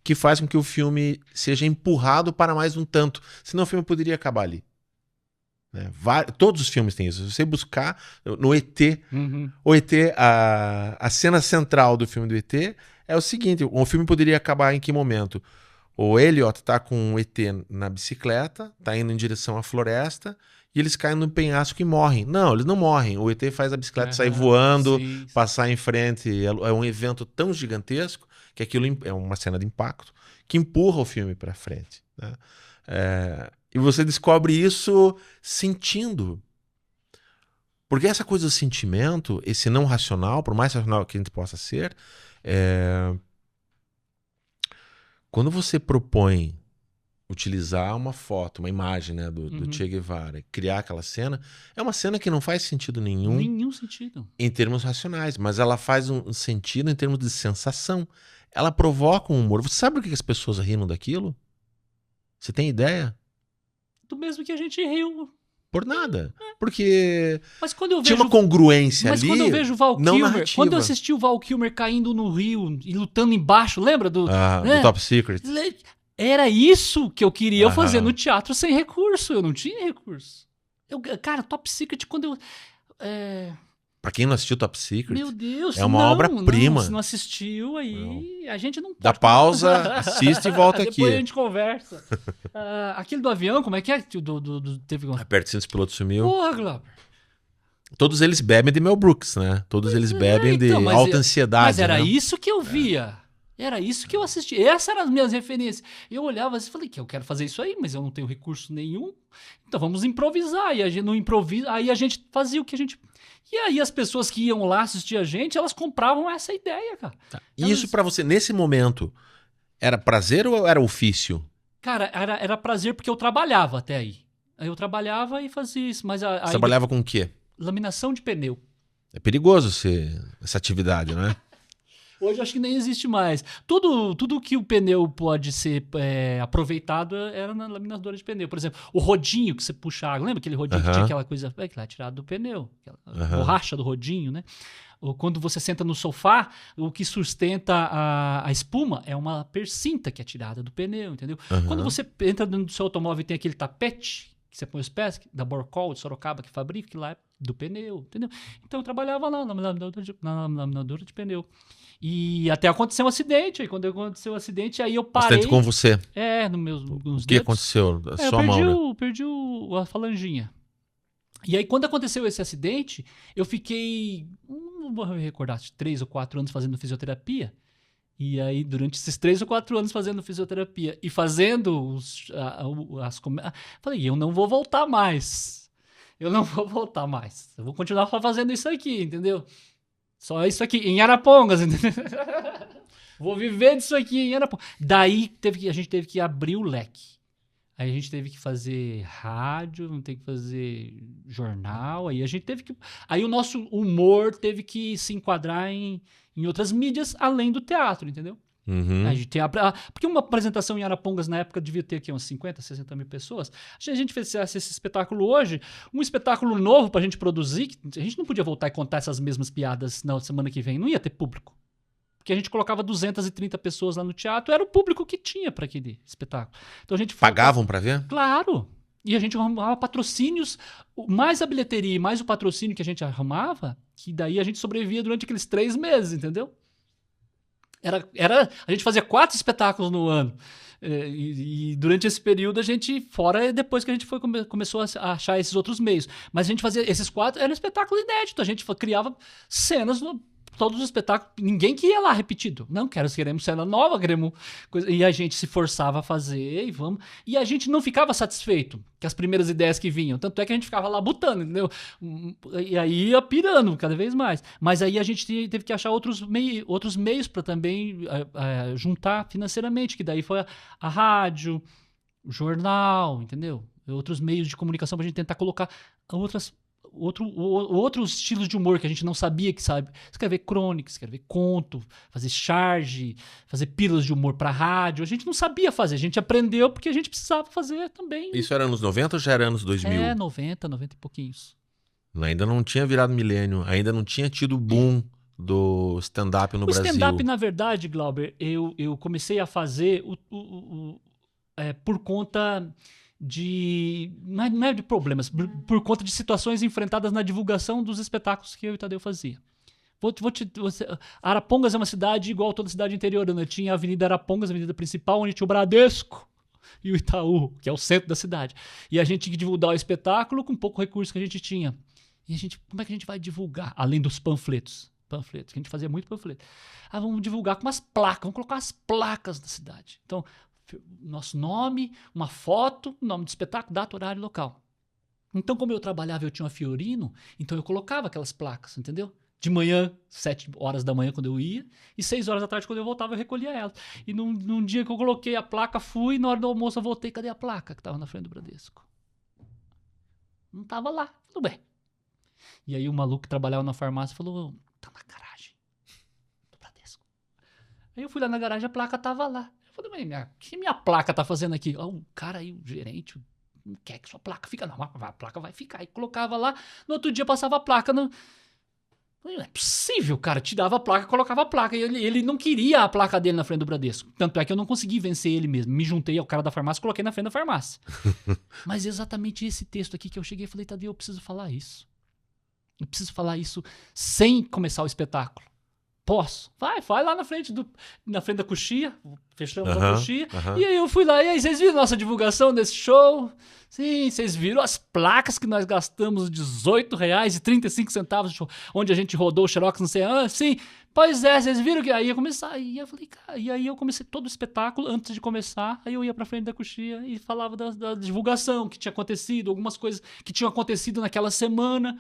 que faz com que o filme seja empurrado para mais um tanto. Senão o filme poderia acabar ali. Né? Todos os filmes têm isso. Se você buscar no ET, o ET, a cena central do filme do ET é o seguinte, o filme poderia acabar em que momento? O Elliot está com o ET na bicicleta, está indo em direção à floresta, e eles caem no penhasco e morrem. Não, eles não morrem. O ET faz a bicicleta sair voando, sim. Passar em frente. É um evento tão gigantesco que aquilo é uma cena de impacto que empurra o filme para frente. Né? E você descobre isso sentindo. Porque essa coisa do sentimento, esse não racional, por mais racional que a gente possa ser, quando você propõe utilizar uma foto, uma imagem, né, do Che Guevara, criar aquela cena, é uma cena que não faz sentido nenhum. Nenhum sentido. Em termos racionais, mas ela faz um sentido em termos de sensação. Ela provoca um humor. Você sabe por que as pessoas riram daquilo? Você tem ideia? Do mesmo que a gente riu. Por nada. Porque mas quando eu tinha vejo, uma congruência ali. Mas quando eu vejo o Val não Kilmer, narrativa. quando eu assisti o Val Kilmer caindo no rio e lutando embaixo, lembra do Top Secret? Era isso que eu queria fazer no teatro sem recurso. Eu não tinha recurso. Cara, Top Secret, quando eu... Pra quem não assistiu Top Secret, meu Deus, é uma obra-prima. Se não assistiu, aí a gente não pode... Dá pausa, assiste e volta aqui. Depois a gente conversa. Aquele do avião, como é que é? Teve... Aperte-se, o piloto sumiu. Porra, Glauber. Todos eles bebem de Mel Brooks, né? Todos eles bebem de alta ansiedade. Mas era né? isso que eu via. Era isso que eu assistia. Essas eram as minhas referências. Eu olhava assim e falei que eu quero fazer isso aí, mas eu não tenho recurso nenhum. Então vamos improvisar. E a gente não improvisa. Aí a gente fazia o que a gente... E aí as pessoas que iam lá assistir a gente, elas compravam essa ideia, cara. Tá. E isso pra você, nesse momento, era prazer ou era ofício? Cara, era prazer porque eu trabalhava até aí. Aí eu trabalhava e fazia isso. Mas Você trabalhava com o quê? laminação de pneu. É perigoso essa atividade, né? Hoje acho que nem existe mais. Tudo que o pneu pode ser aproveitado era na laminadora de pneu. Por exemplo, o rodinho que você puxa água. Lembra aquele rodinho que tinha aquela coisa que lá tirado do pneu? Aquela borracha do rodinho, né? Ou quando você senta no sofá, o que sustenta a espuma é uma percinta que é tirada do pneu, entendeu? Quando você entra dentro do seu automóvel e tem aquele tapete que você põe os pés, da Borcol, de Sorocaba, que fabrica, que lá é do pneu, entendeu? Então eu trabalhava lá na laminadora de pneu. E até aconteceu um acidente. Aí quando aconteceu o acidente, aí eu parei. Bastante com você. Nos O que aconteceu? A sua mão, né? Perdi a falanginha. E aí quando aconteceu esse acidente, eu fiquei, não vou me recordar, 3 ou 4 anos fazendo fisioterapia. E aí, durante esses 3 ou 4 anos fazendo fisioterapia e fazendo falei, eu não vou voltar mais. Eu não vou voltar mais. Eu vou continuar fazendo isso aqui, entendeu? Só isso aqui, em Arapongas, entendeu? Vou viver disso aqui em Arapongas. Daí a gente teve que abrir o leque. Aí a gente teve que fazer rádio, teve que fazer jornal, aí o nosso humor teve que se enquadrar em outras mídias além do teatro, entendeu? A gente tem porque uma apresentação em Arapongas na época devia ter aqui uns 50, 60 mil pessoas. Se a gente fizesse esse espetáculo hoje, um espetáculo novo pra gente produzir, a gente não podia voltar e contar essas mesmas piadas na semana que vem, não ia ter público. Porque a gente colocava 230 pessoas lá no teatro, era o público que tinha para aquele espetáculo. Então a gente pagavam para ver? Claro. E a gente arrumava patrocínios, mais a bilheteria e mais o patrocínio que a gente arrumava, que daí a gente sobrevivia durante aqueles 3 meses, entendeu? A gente fazia 4 espetáculos no ano. E durante esse período a gente, fora depois que a gente começou a achar esses outros meios. Mas a gente fazia esses 4, era um espetáculo inédito. A gente criava cenas todos os espetáculos, ninguém que ia lá repetido. Não, queremos cena nova, queremos coisa. E a gente se forçava a fazer e a gente não ficava satisfeito com as primeiras ideias que vinham. Tanto é que a gente ficava lá botando, entendeu? E aí ia pirando cada vez mais. Mas aí a gente teve que achar outros meios para também juntar financeiramente, que daí foi a rádio, o jornal, entendeu? Outros meios de comunicação para a gente tentar colocar outros estilos de humor que a gente não sabia que sabe. Escrever crônica, escrever conto, fazer charge, fazer pílulas de humor pra rádio. A gente não sabia fazer, a gente aprendeu porque a gente precisava fazer também. Isso era anos 90 ou já era anos 2000? 90 e pouquinhos. Ainda não tinha virado milênio, ainda não tinha tido o boom do stand-up no Brasil. O stand-up, na verdade, Glauber, eu comecei a fazer por conta... não é de problemas, por conta de situações enfrentadas na divulgação dos espetáculos que eu e o Tadeu fazia. Arapongas é uma cidade igual a toda cidade interiorana. Tinha a Avenida Arapongas, a avenida principal, onde tinha o Bradesco e o Itaú, que é o centro da cidade. E a gente tinha que divulgar o espetáculo com pouco recurso que a gente tinha. E como é que a gente vai divulgar? Além dos panfletos, que a gente fazia muito panfleto. Vamos divulgar com umas placas, vamos colocar as placas da cidade. Então, nosso nome, uma foto, nome do espetáculo, data, horário, local. Então, como eu trabalhava, eu tinha uma Fiorino, então eu colocava aquelas placas, entendeu? De manhã, 7 horas da manhã quando eu ia, e 6 horas da tarde quando eu voltava eu recolhia elas. E num dia que eu coloquei a placa, fui, e na hora do almoço eu voltei, cadê a placa que estava na frente do Bradesco? Não estava lá, tudo bem. E aí o maluco que trabalhava na farmácia falou, tá na garagem do Bradesco. Aí eu fui lá na garagem, a placa estava lá. Eu falei, mas o que minha placa tá fazendo aqui? O cara aí, o gerente, não quer que sua placa fique. Não, a placa vai ficar. E colocava lá, no outro dia passava a placa. Não é possível, cara. Tirava a placa, colocava a placa. E ele não queria a placa dele na frente do Bradesco. Tanto é que eu não consegui vencer ele mesmo. Me juntei ao cara da farmácia e coloquei na frente da farmácia. Mas exatamente esse texto aqui que eu cheguei e falei, Tadeu, eu preciso falar isso. Eu preciso falar isso sem começar o espetáculo. Posso. Vai lá na frente da coxia. Fechamos a Aham, coxia. aham. E aí eu fui lá. E aí, vocês viram nossa divulgação desse show? Sim, vocês viram as placas que nós gastamos R$18,35, onde a gente rodou o Xerox, não sei. Sim. Pois é, vocês viram que aí eu comecei. Aí eu falei, cara, e aí eu comecei todo o espetáculo antes de começar. Aí eu ia pra frente da coxia e falava da divulgação que tinha acontecido, algumas coisas que tinham acontecido naquela semana.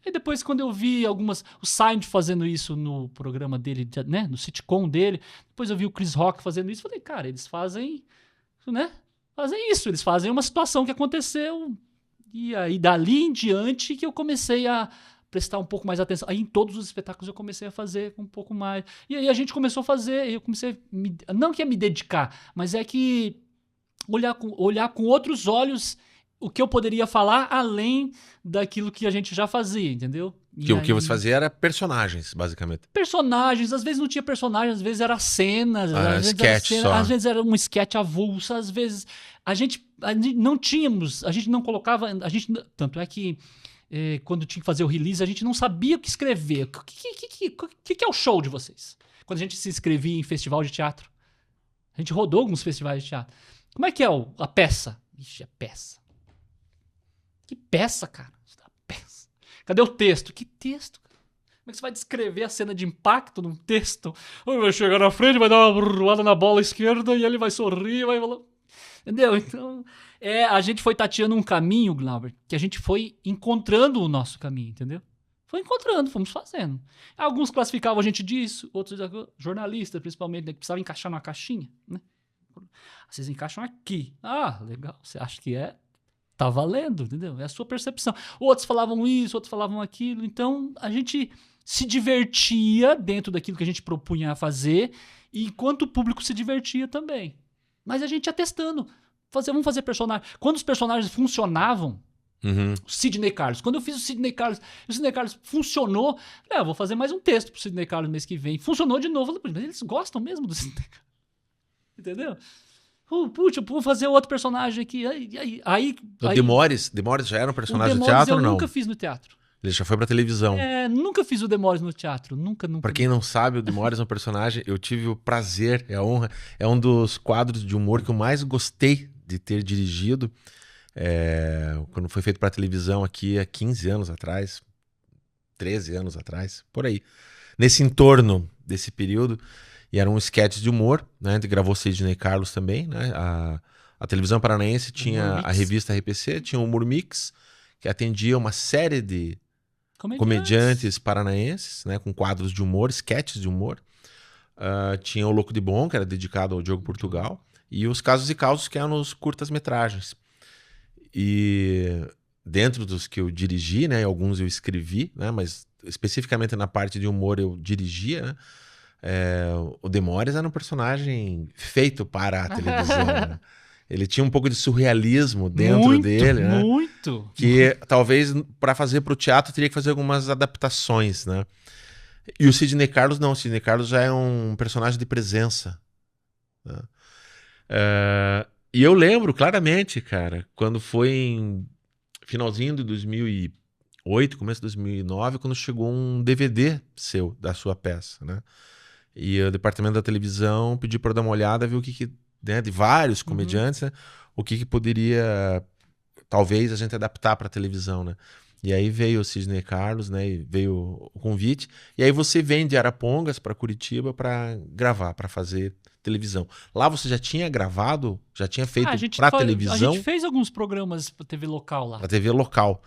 E depois, quando eu vi o Seinfeld fazendo isso no programa dele, né, no sitcom dele, depois eu vi o Chris Rock fazendo isso, falei, cara, eles fazem, né, fazem isso, eles fazem uma situação que aconteceu, e aí dali em diante que eu comecei a prestar um pouco mais atenção. Aí em todos os espetáculos eu comecei a fazer um pouco mais. E aí a gente começou a fazer, eu comecei, não que é me dedicar, mas é que olhar com outros olhos o que eu poderia falar além daquilo que a gente já fazia, entendeu? Que o que você fazia era personagens, basicamente. Personagens, às vezes não tinha personagens, às vezes era cenas, às vezes sketch era só. às vezes era um sketch avulso, às vezes a gente não tínhamos, a gente não colocava, tanto é que quando tinha que fazer o release, a gente não sabia o que escrever. O que é o show de vocês? Quando a gente se inscrevia em festival de teatro. A gente rodou alguns festivais de teatro. Como é que é a peça? Ixi, a peça. Que peça, cara? Peça. Cadê o texto? Que texto, cara? Como é que você vai descrever a cena de impacto num texto? Ele vai chegar na frente, vai dar uma burroada na bola esquerda e ele vai sorrir, vai falar... Entendeu? Então, a gente foi tateando um caminho, Glauber, que a gente foi encontrando o nosso caminho, entendeu? Foi encontrando, fomos fazendo. Alguns classificavam a gente disso, outros jornalistas, principalmente, né, que precisavam encaixar numa caixinha, né? Vocês encaixam aqui. Ah, legal. Você acha que tá valendo, entendeu? É a sua percepção. Outros falavam isso, outros falavam aquilo. Então, a gente se divertia dentro daquilo que a gente propunha a fazer, e enquanto o público se divertia também. Mas a gente ia testando. Vamos fazer personagem. Quando os personagens funcionavam, o Sidney Carlos. Quando eu fiz o Sidney Carlos funcionou. Eu vou fazer mais um texto pro Sidney Carlos mês que vem. Funcionou de novo. Mas eles gostam mesmo do Sidney Carlos. Entendeu? Puxa, vou fazer outro personagem aqui. O Demores já era um personagem do Demores teatro ou não? Eu nunca fiz no teatro. Ele já foi pra televisão. Nunca fiz o Demores no teatro. Nunca. Pra quem não sabe, o Demores é um personagem, eu tive o prazer, a honra, é um dos quadros de humor que eu mais gostei de ter dirigido. Quando foi feito pra televisão aqui há 15 anos atrás, 13 anos atrás, por aí. Nesse entorno desse período. E era um sketch de humor, né? A gente gravou Sidney Carlos também, né? A televisão paranaense tinha a revista RPC, tinha o Humor Mix, que atendia uma série de comediantes paranaenses, né? Com quadros de humor, sketches de humor. Tinha o Louco de Bom, que era dedicado ao Diogo Portugal, e os Casos e Causos, que eram os curtas-metragens. E dentro dos que eu dirigi, né? Alguns eu escrevi, né? Mas especificamente na parte de humor eu dirigia, né? O Demores era um personagem feito para a televisão, né? Ele tinha um pouco de surrealismo dentro dele, né? Muito! Que talvez para fazer para o teatro teria que fazer algumas adaptações, né? E o Sidney Carlos não, o Sidney Carlos já é um personagem de presença, né? E eu lembro claramente, cara, quando foi em finalzinho de 2008, começo de 2009, quando chegou um DVD seu, da sua peça, né? E o departamento da televisão pediu para dar uma olhada, ver o que né, de vários comediantes, né, o que poderia, talvez, a gente adaptar para a televisão, né? E aí veio o Sidney Carlos, né? E veio o convite. E aí você vem de Arapongas para Curitiba para gravar, para fazer televisão. Lá você já tinha gravado, já tinha feito para televisão? A gente fez alguns programas para TV local lá. Para TV local.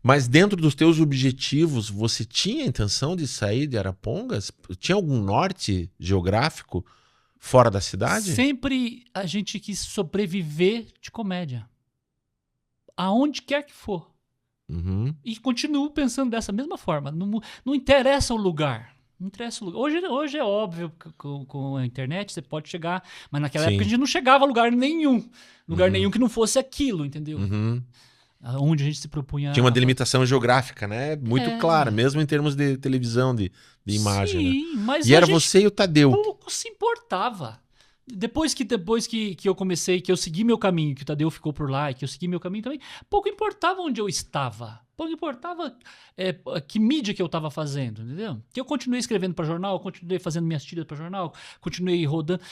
Mas dentro dos teus objetivos, você tinha a intenção de sair de Arapongas? Tinha algum norte geográfico fora da cidade? Sempre a gente quis sobreviver de comédia. Aonde quer que for. E continuo pensando dessa mesma forma. Não interessa o lugar. Não interessa o lugar. Hoje é óbvio que com a internet você pode chegar, mas naquela época a gente não chegava a lugar nenhum. Lugar nenhum que não fosse aquilo, entendeu? Onde a gente se propunha... Tinha uma delimitação geográfica, né? Muito clara, mesmo em termos de televisão, de imagem. Sim, né? Mas era você e o Tadeu. Pouco se importava. Depois que eu comecei, que eu segui meu caminho, que o Tadeu ficou por lá, e que eu segui meu caminho também, pouco importava onde eu estava. Pouco importava que mídia que eu tava fazendo, entendeu? Que eu continuei escrevendo para jornal, continuei fazendo minhas tiras para jornal, continuei rodando.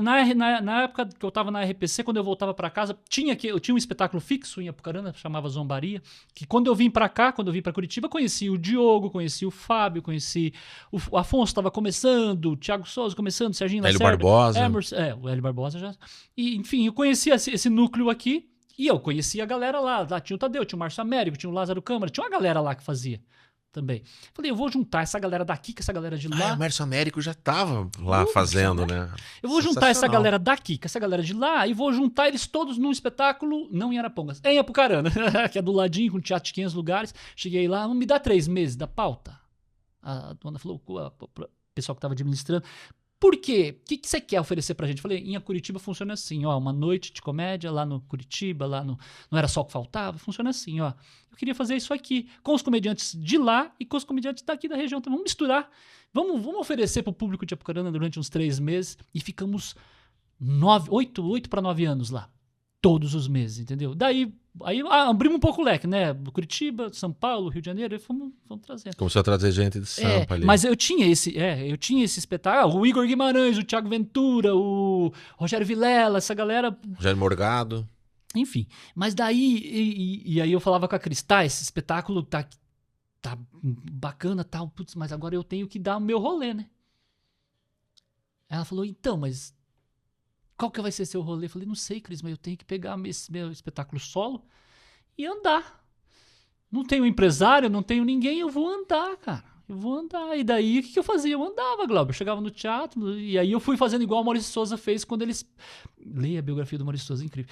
Na época que eu tava na RPC, quando eu voltava para casa, eu tinha um espetáculo fixo em Apucarana, chamava Zombaria, que quando eu vim para cá, quando eu vim para Curitiba, conheci o Diogo, conheci o Fábio, conheci o Afonso, estava começando, o Thiago Souza começando, o Serginho Hélio Lacerda, Barbosa. Emerson, o Hélio Barbosa já. E, enfim, eu conhecia esse núcleo aqui. E eu conhecia a galera lá tinha o Tadeu, tinha o Márcio Américo, tinha o Lázaro Câmara, tinha uma galera lá que fazia também. Falei, eu vou juntar essa galera daqui com essa galera de lá. O Márcio Américo já tava lá fazendo, né? Eu vou juntar essa galera daqui com essa galera de lá e vou juntar eles todos num espetáculo, não em Arapongas, em Apucarana, que é do ladinho, com teatro de 500 lugares. Cheguei lá, me dá 3 meses da pauta. A dona falou, o pessoal que tava administrando... Por quê? O que você quer oferecer pra gente? Falei, em Curitiba funciona assim, ó, uma noite de comédia lá no Curitiba, não era só o que faltava, funciona assim, ó. Eu queria fazer isso aqui, com os comediantes de lá e com os comediantes daqui da região. Então vamos misturar, vamos oferecer pro público de Apucarana durante uns 3 meses e ficamos 8 para 9 anos lá. Todos os meses, entendeu? Daí abrimos um pouco o leque, né? Curitiba, São Paulo, Rio de Janeiro, e fomos trazendo. Começou a trazer gente de Sampa ali. Mas eu tinha esse espetáculo, o Igor Guimarães, o Thiago Ventura, o Rogério Vilela, essa galera... Rogério Morgado. Enfim, mas daí, e aí eu falava com a Cris, esse espetáculo tá bacana, tal, putz, mas agora eu tenho que dar o meu rolê, né? Ela falou, então, mas... Qual que vai ser seu rolê? Eu falei, não sei, Cris, mas eu tenho que pegar esse meu espetáculo solo e andar. Não tenho empresário, não tenho ninguém, eu vou andar, cara. Eu vou andar. E daí, o que eu fazia? Eu andava, Glauber. Eu chegava no teatro, e aí eu fui fazendo igual o Maurício Souza fez quando eles... Leia a biografia do Maurício Souza, incrível.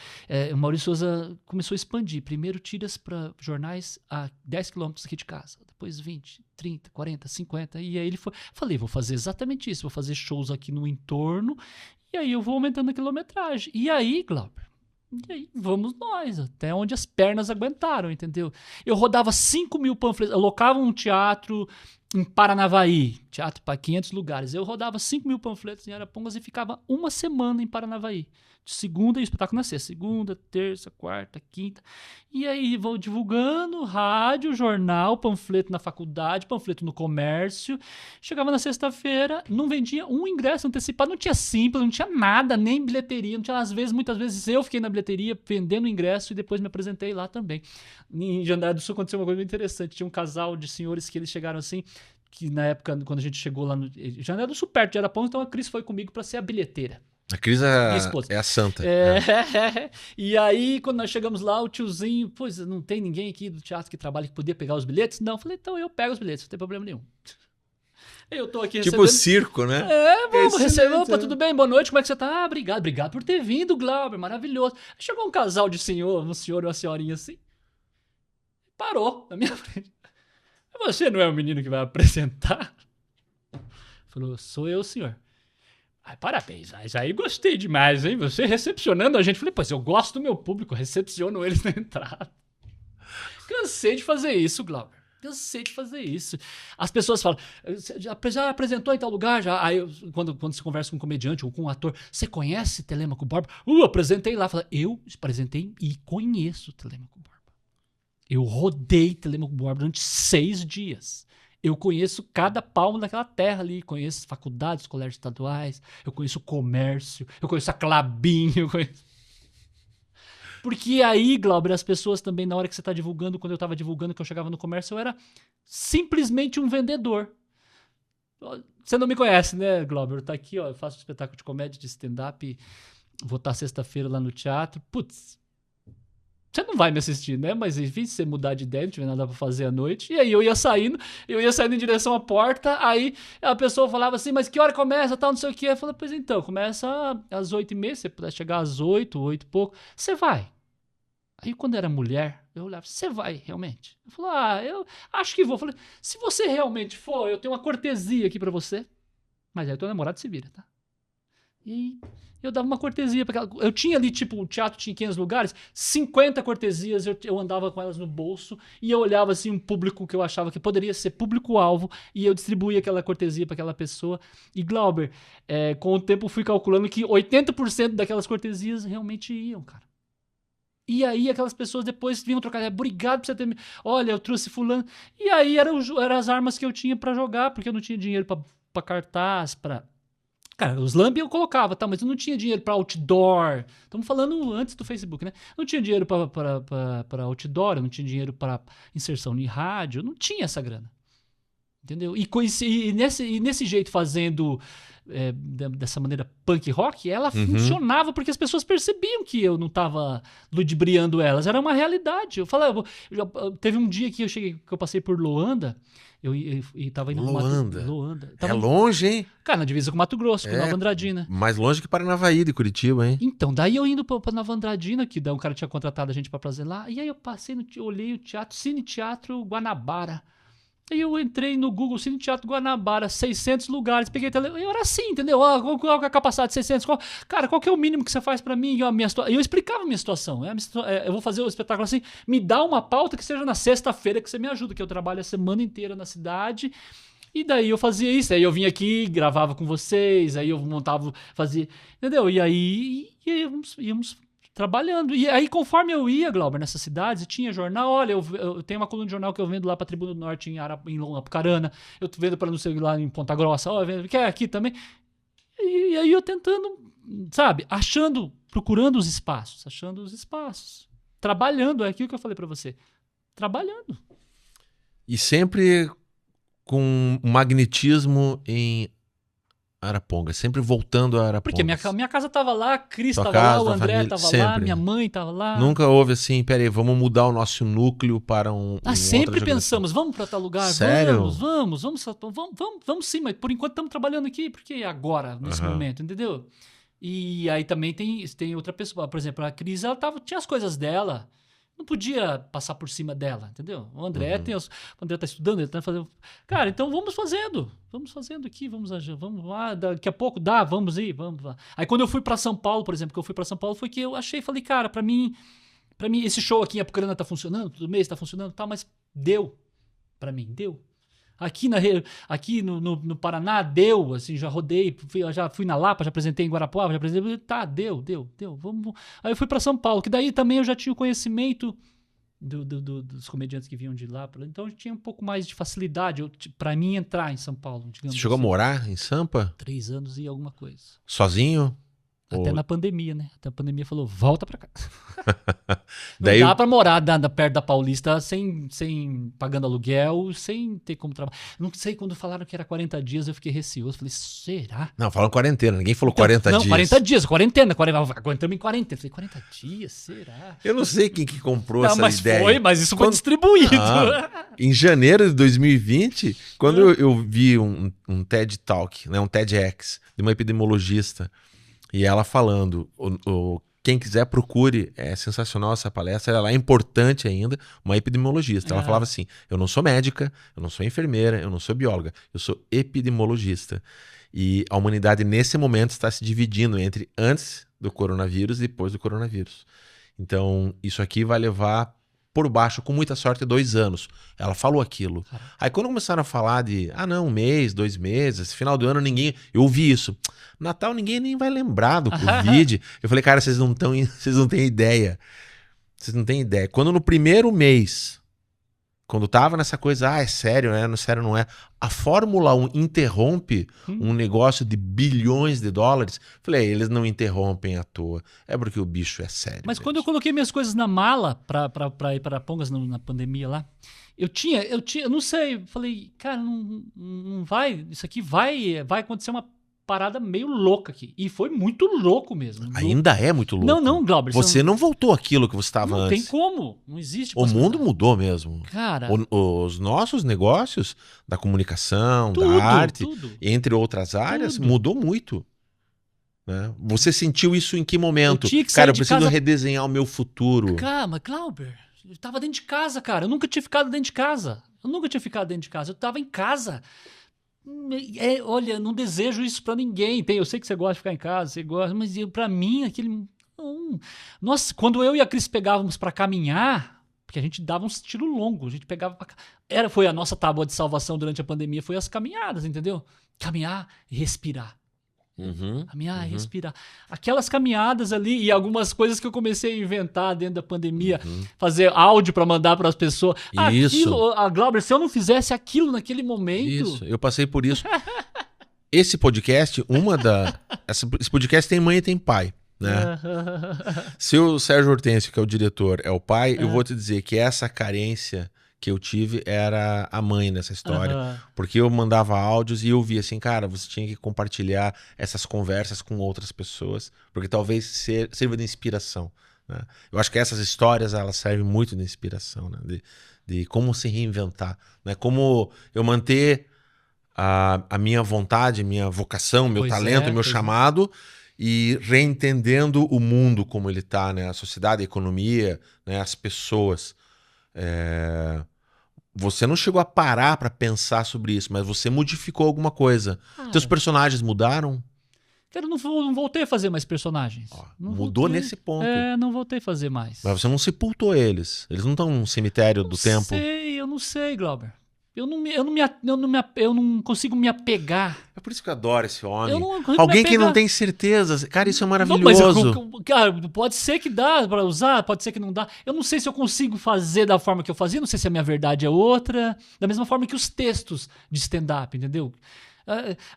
O Maurício Souza começou a expandir. Primeiro tiras para jornais a 10 quilômetros aqui de casa. Depois 20, 30, 40, 50. E aí ele foi... Falei, vou fazer exatamente isso. Vou fazer shows aqui no entorno. E aí eu vou aumentando a quilometragem. E aí, Glauber, vamos nós, até onde as pernas aguentaram, entendeu? Eu rodava 5 mil panfletos, alocava um teatro em Paranavaí, teatro para 500 lugares. Eu rodava 5 mil panfletos em Arapongas e ficava uma semana em Paranavaí. De segunda, e o espetáculo nascia. Segunda, terça, quarta, quinta. E aí vou divulgando, rádio, jornal, panfleto na faculdade, panfleto no comércio. Chegava na sexta-feira, não vendia um ingresso antecipado, não tinha simples, não tinha nada, nem bilheteria. Não tinha, muitas vezes eu fiquei na bilheteria vendendo ingresso e depois me apresentei lá também. Em Jandara do Sul aconteceu uma coisa muito interessante. Tinha um casal de senhores que eles chegaram assim, que na época, quando a gente chegou lá no Jandara do Sul, perto de Arapongas, então a Cris foi comigo para ser a bilheteira. A Cris é a santa. E aí, quando nós chegamos lá, o tiozinho, pois não tem ninguém aqui do teatro que trabalha que podia pegar os bilhetes? Não, eu falei, então eu pego os bilhetes, não tem problema nenhum. Eu tô aqui recebendo... Tipo circo, né? Vamos receber. Opa, tudo bem? Boa noite, como é que você tá? Obrigado por ter vindo, Glauber, maravilhoso. Aí chegou um casal de senhor, um senhor e uma senhorinha assim, parou na minha frente. Você não é o menino que vai apresentar? Falou, sou eu, senhor. Parabéns, mas aí gostei demais, hein? Você recepcionando a gente. Falei, pois eu gosto do meu público, recepciono eles na entrada. Cansei de fazer isso, Glauber. Cansei de fazer isso. As pessoas falam, já apresentou em tal lugar? Já? Aí, quando você conversa com um comediante ou com um ator, você conhece Telêmaco Borba? Apresentei lá. Fala, eu apresentei e conheço Telêmaco Borba. Eu rodei Telêmaco Borba durante 6 dias. Eu conheço cada palmo daquela terra ali, conheço faculdades, colégios estaduais, eu conheço o comércio, eu conheço a Clabin, Porque aí, Glauber, as pessoas também, na hora que você está divulgando, quando eu estava divulgando que eu chegava no comércio, eu era simplesmente um vendedor. Você não me conhece, né, Glauber? Tá aqui, ó, eu faço um espetáculo de comédia, de stand-up, vou estar sexta-feira lá no teatro. Putz, você não vai me assistir, né? Mas enfim, se você mudar de ideia, não tiver nada pra fazer à noite. E aí eu ia saindo em direção à porta, aí a pessoa falava assim, mas que hora começa, tal, não sei o quê. Eu falei, pois então, começa às 8h30, se você puder chegar às 8 e pouco, você vai. Aí quando era mulher, eu olhava, você vai realmente? Eu falei, eu acho que vou. Eu falei, se você realmente for, eu tenho uma cortesia aqui pra você. Mas aí o teu namorado se vira, tá? E eu dava uma cortesia pra ela. Eu tinha ali, tipo, o teatro tinha 500 lugares, 50 cortesias, eu andava com elas no bolso e eu olhava, assim, um público que eu achava que poderia ser público-alvo e eu distribuía aquela cortesia pra aquela pessoa. E, Glauber, com o tempo fui calculando que 80% daquelas cortesias realmente iam, cara. E aí aquelas pessoas depois vinham trocar, obrigado por você ter... Olha, eu trouxe fulano. E aí eram as armas que eu tinha pra jogar, porque eu não tinha dinheiro pra cartaz, pra... Cara, os lamb eu colocava, tá? Mas eu não tinha dinheiro pra outdoor. Estamos falando antes do Facebook, né? Não tinha dinheiro pra outdoor, eu não tinha dinheiro pra inserção em rádio, eu não tinha essa grana. Entendeu? E nesse jeito, fazendo dessa maneira punk rock, ela funcionava porque as pessoas percebiam que eu não estava ludibriando elas. Era uma realidade. Eu falei, teve um dia que eu passei por Loanda, e tava indo Loanda. Loanda. É longe, hein? Cara, na divisa com Mato Grosso, com Nova Andradina. Mais longe que Paranavaí de Curitiba, hein? Então, daí eu indo pra Nova Andradina, que daí um cara tinha contratado a gente pra fazer lá, e aí eu passei, olhei o teatro, Cine Teatro Guanabara. Aí eu entrei no Google, Cine Teatro Guanabara, 600 lugares, peguei telefone, eu era assim, entendeu? Qual que é a capacidade de 600? Cara, qual que é o mínimo que você faz pra mim? Eu explicava a minha situação. Eu vou fazer o espetáculo assim, me dá uma pauta que seja na sexta-feira que você me ajuda, que eu trabalho a semana inteira na cidade. E daí eu fazia isso, aí eu vinha aqui, gravava com vocês, aí eu montava, fazia, entendeu? E aí íamos trabalhando. E aí, conforme eu ia, Glauber, nessas cidades, tinha jornal. Olha, eu tenho uma coluna de jornal que eu vendo lá pra Tribuna do Norte em Apucarana. Eu vendo pra não sei lá em Ponta Grossa. Olha, quer aqui também. E aí eu tentando, sabe, procurando os espaços. Trabalhando, é aquilo que eu falei pra você. Trabalhando. E sempre com magnetismo em Arapongas, sempre voltando a Arapongas. Porque minha casa tava lá, a Cris tava lá, o André família, tava sempre. lá, minha mãe tava lá. Nunca houve assim, peraí, vamos mudar o nosso núcleo para sempre pensamos, vamos pra tal lugar, Sério? vamos sim, mas por enquanto estamos trabalhando aqui, porque agora, nesse momento, entendeu? E aí também tem outra pessoa, por exemplo, a Cris, ela tinha as coisas dela, não podia passar por cima dela, entendeu? O André o André tá estudando, ele tá fazendo... Cara, então vamos fazendo aqui, vamos lá, daqui a pouco vamos lá. Aí quando eu fui pra São Paulo, por exemplo, foi que eu achei, falei, cara, pra mim esse show aqui em Apucarana tá funcionando, todo mês tá funcionando, tá, mas deu pra mim, deu. Aqui no Paraná, deu, assim, já rodei, já fui na Lapa, já apresentei em Guarapuava, deu, vamos. Aí eu fui pra São Paulo, que daí também eu já tinha o conhecimento dos comediantes que vinham de lá, então eu tinha um pouco mais de facilidade pra mim entrar em São Paulo, digamos. Você chegou a morar em Sampa? 3 anos e alguma coisa. Sozinho? Até na pandemia, né? Até a pandemia falou, volta pra cá. Daí não dá pra morar perto da Paulista sem pagando aluguel, sem ter como trabalhar. Não sei, quando falaram que era 40 dias, eu fiquei receoso. Falei, será? Não, falaram quarentena, ninguém falou 40 dias. Não, 40 dias, quarentena. Aguentamos em quarentena. Falei, 40 dias, será? Eu não sei quem que comprou essa ideia. Mas isso foi distribuído. Em janeiro de 2020, quando eu vi um TED Talk, né, um TEDx, de uma epidemiologista, e ela falando, quem quiser procure, é sensacional essa palestra, ela é importante ainda, uma epidemiologista. Ela falava assim, eu não sou médica, eu não sou enfermeira, eu não sou bióloga, eu sou epidemiologista. E a humanidade nesse momento está se dividindo entre antes do coronavírus e depois do coronavírus. Então isso aqui vai levar por baixo, com muita sorte, 2 anos. Ela falou aquilo. Aí quando começaram a falar de, 1 mês, 2 meses, final do ano, ninguém... Eu ouvi isso. Natal ninguém nem vai lembrar do Covid. Eu falei, cara, vocês não têm ideia. Vocês não têm ideia. Quando no primeiro mês, quando tava nessa coisa, é sério, né? Sério não é. A Fórmula 1 interrompe um negócio de bilhões de dólares. Falei, eles não interrompem à toa. É porque o bicho é sério. Mas quando eu coloquei minhas coisas na mala pra ir para Arapongas na pandemia lá, eu não sei, falei, cara, não vai, isso aqui vai acontecer uma parada meio louca aqui. E foi muito louco mesmo. Ainda é muito louco. Não, Glauber. Você não voltou àquilo que você estava antes. Não tem como. Não existe. O mundo mudou mesmo. Cara. Os nossos negócios da comunicação, da arte, entre outras áreas, mudou muito. Né? Você sentiu isso em que momento? Cara, eu preciso redesenhar o meu futuro. Calma, Glauber. Eu tava dentro de casa, cara. Eu nunca tinha ficado dentro de casa. Eu tava em casa. Olha, não desejo isso pra ninguém. Eu sei que você gosta de ficar em casa, você gosta, mas pra mim, aquele... Nossa, quando eu e a Cris pegávamos pra caminhar, porque a gente dava um tiro longo, a gente pegava pra... Foi a nossa tábua de salvação durante a pandemia, foi as caminhadas, entendeu? Caminhar e respirar. A minha respirar. Aquelas caminhadas ali e algumas coisas que eu comecei a inventar dentro da pandemia. Fazer áudio pra mandar pras pessoas. Isso. Glauber, se eu não fizesse aquilo naquele momento... Isso, eu passei por isso. Esse podcast, esse podcast tem mãe e tem pai, né? Se o Sérgio Hortêncio, que é o diretor, é o pai, eu vou te dizer que essa carência que eu tive era a mãe nessa história. Porque eu mandava áudios e eu via assim, cara, você tinha que compartilhar essas conversas com outras pessoas, porque talvez sirva de inspiração, né? Eu acho que essas histórias, elas servem muito de inspiração, né? De como se reinventar, né? Como eu manter a minha vontade, minha vocação, meu talento, meu chamado, e reentendendo o mundo como ele está, né? A sociedade, a economia, né? As pessoas. Você não chegou a parar para pensar sobre isso, mas você modificou alguma coisa. Teus personagens mudaram? Cara, eu não voltei a fazer mais personagens. Mudou nesse ponto. Não voltei a fazer mais. Mas você não sepultou eles. Eles não estão num cemitério do tempo. Eu não sei, Glauber. Eu não consigo me apegar. É por isso que eu adoro esse homem. Alguém Alguém que não tem certeza. Cara, isso é maravilhoso. Cara, pode ser que dá pra usar, pode ser que não dá. Eu não sei se eu consigo fazer da forma que eu fazia, não sei se a minha verdade é outra. Da mesma forma que os textos de stand-up, entendeu?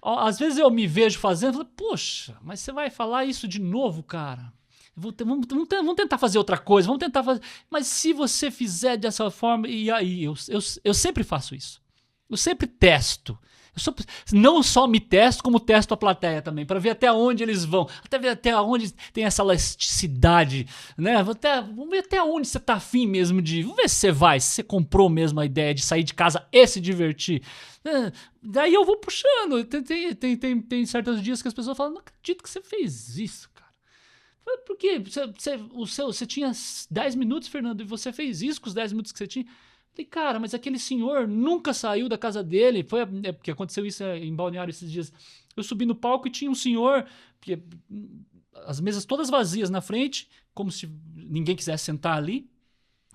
Às vezes eu me vejo fazendo e falo, poxa, mas você vai falar isso de novo, cara? Vamos tentar fazer outra coisa, vamos tentar fazer. Mas se você fizer dessa forma, e aí eu sempre faço isso. Eu sempre testo. Não só me testo, como testo a plateia também, para ver até onde eles vão, até ver até onde tem essa elasticidade, né? Vamos ver até onde você tá afim mesmo de. Vamos ver se você vai, se você comprou mesmo a ideia de sair de casa e se divertir. Daí eu vou puxando. Tem certos dias que as pessoas falam, não acredito que você fez isso, cara. Por quê? Você tinha 10 minutos, Fernando, e você fez isso com os 10 minutos que você tinha. Falei, cara, mas aquele senhor nunca saiu da casa dele. Porque aconteceu isso em Balneário esses dias. Eu subi no palco e tinha um senhor, as mesas todas vazias na frente, como se ninguém quisesse sentar ali.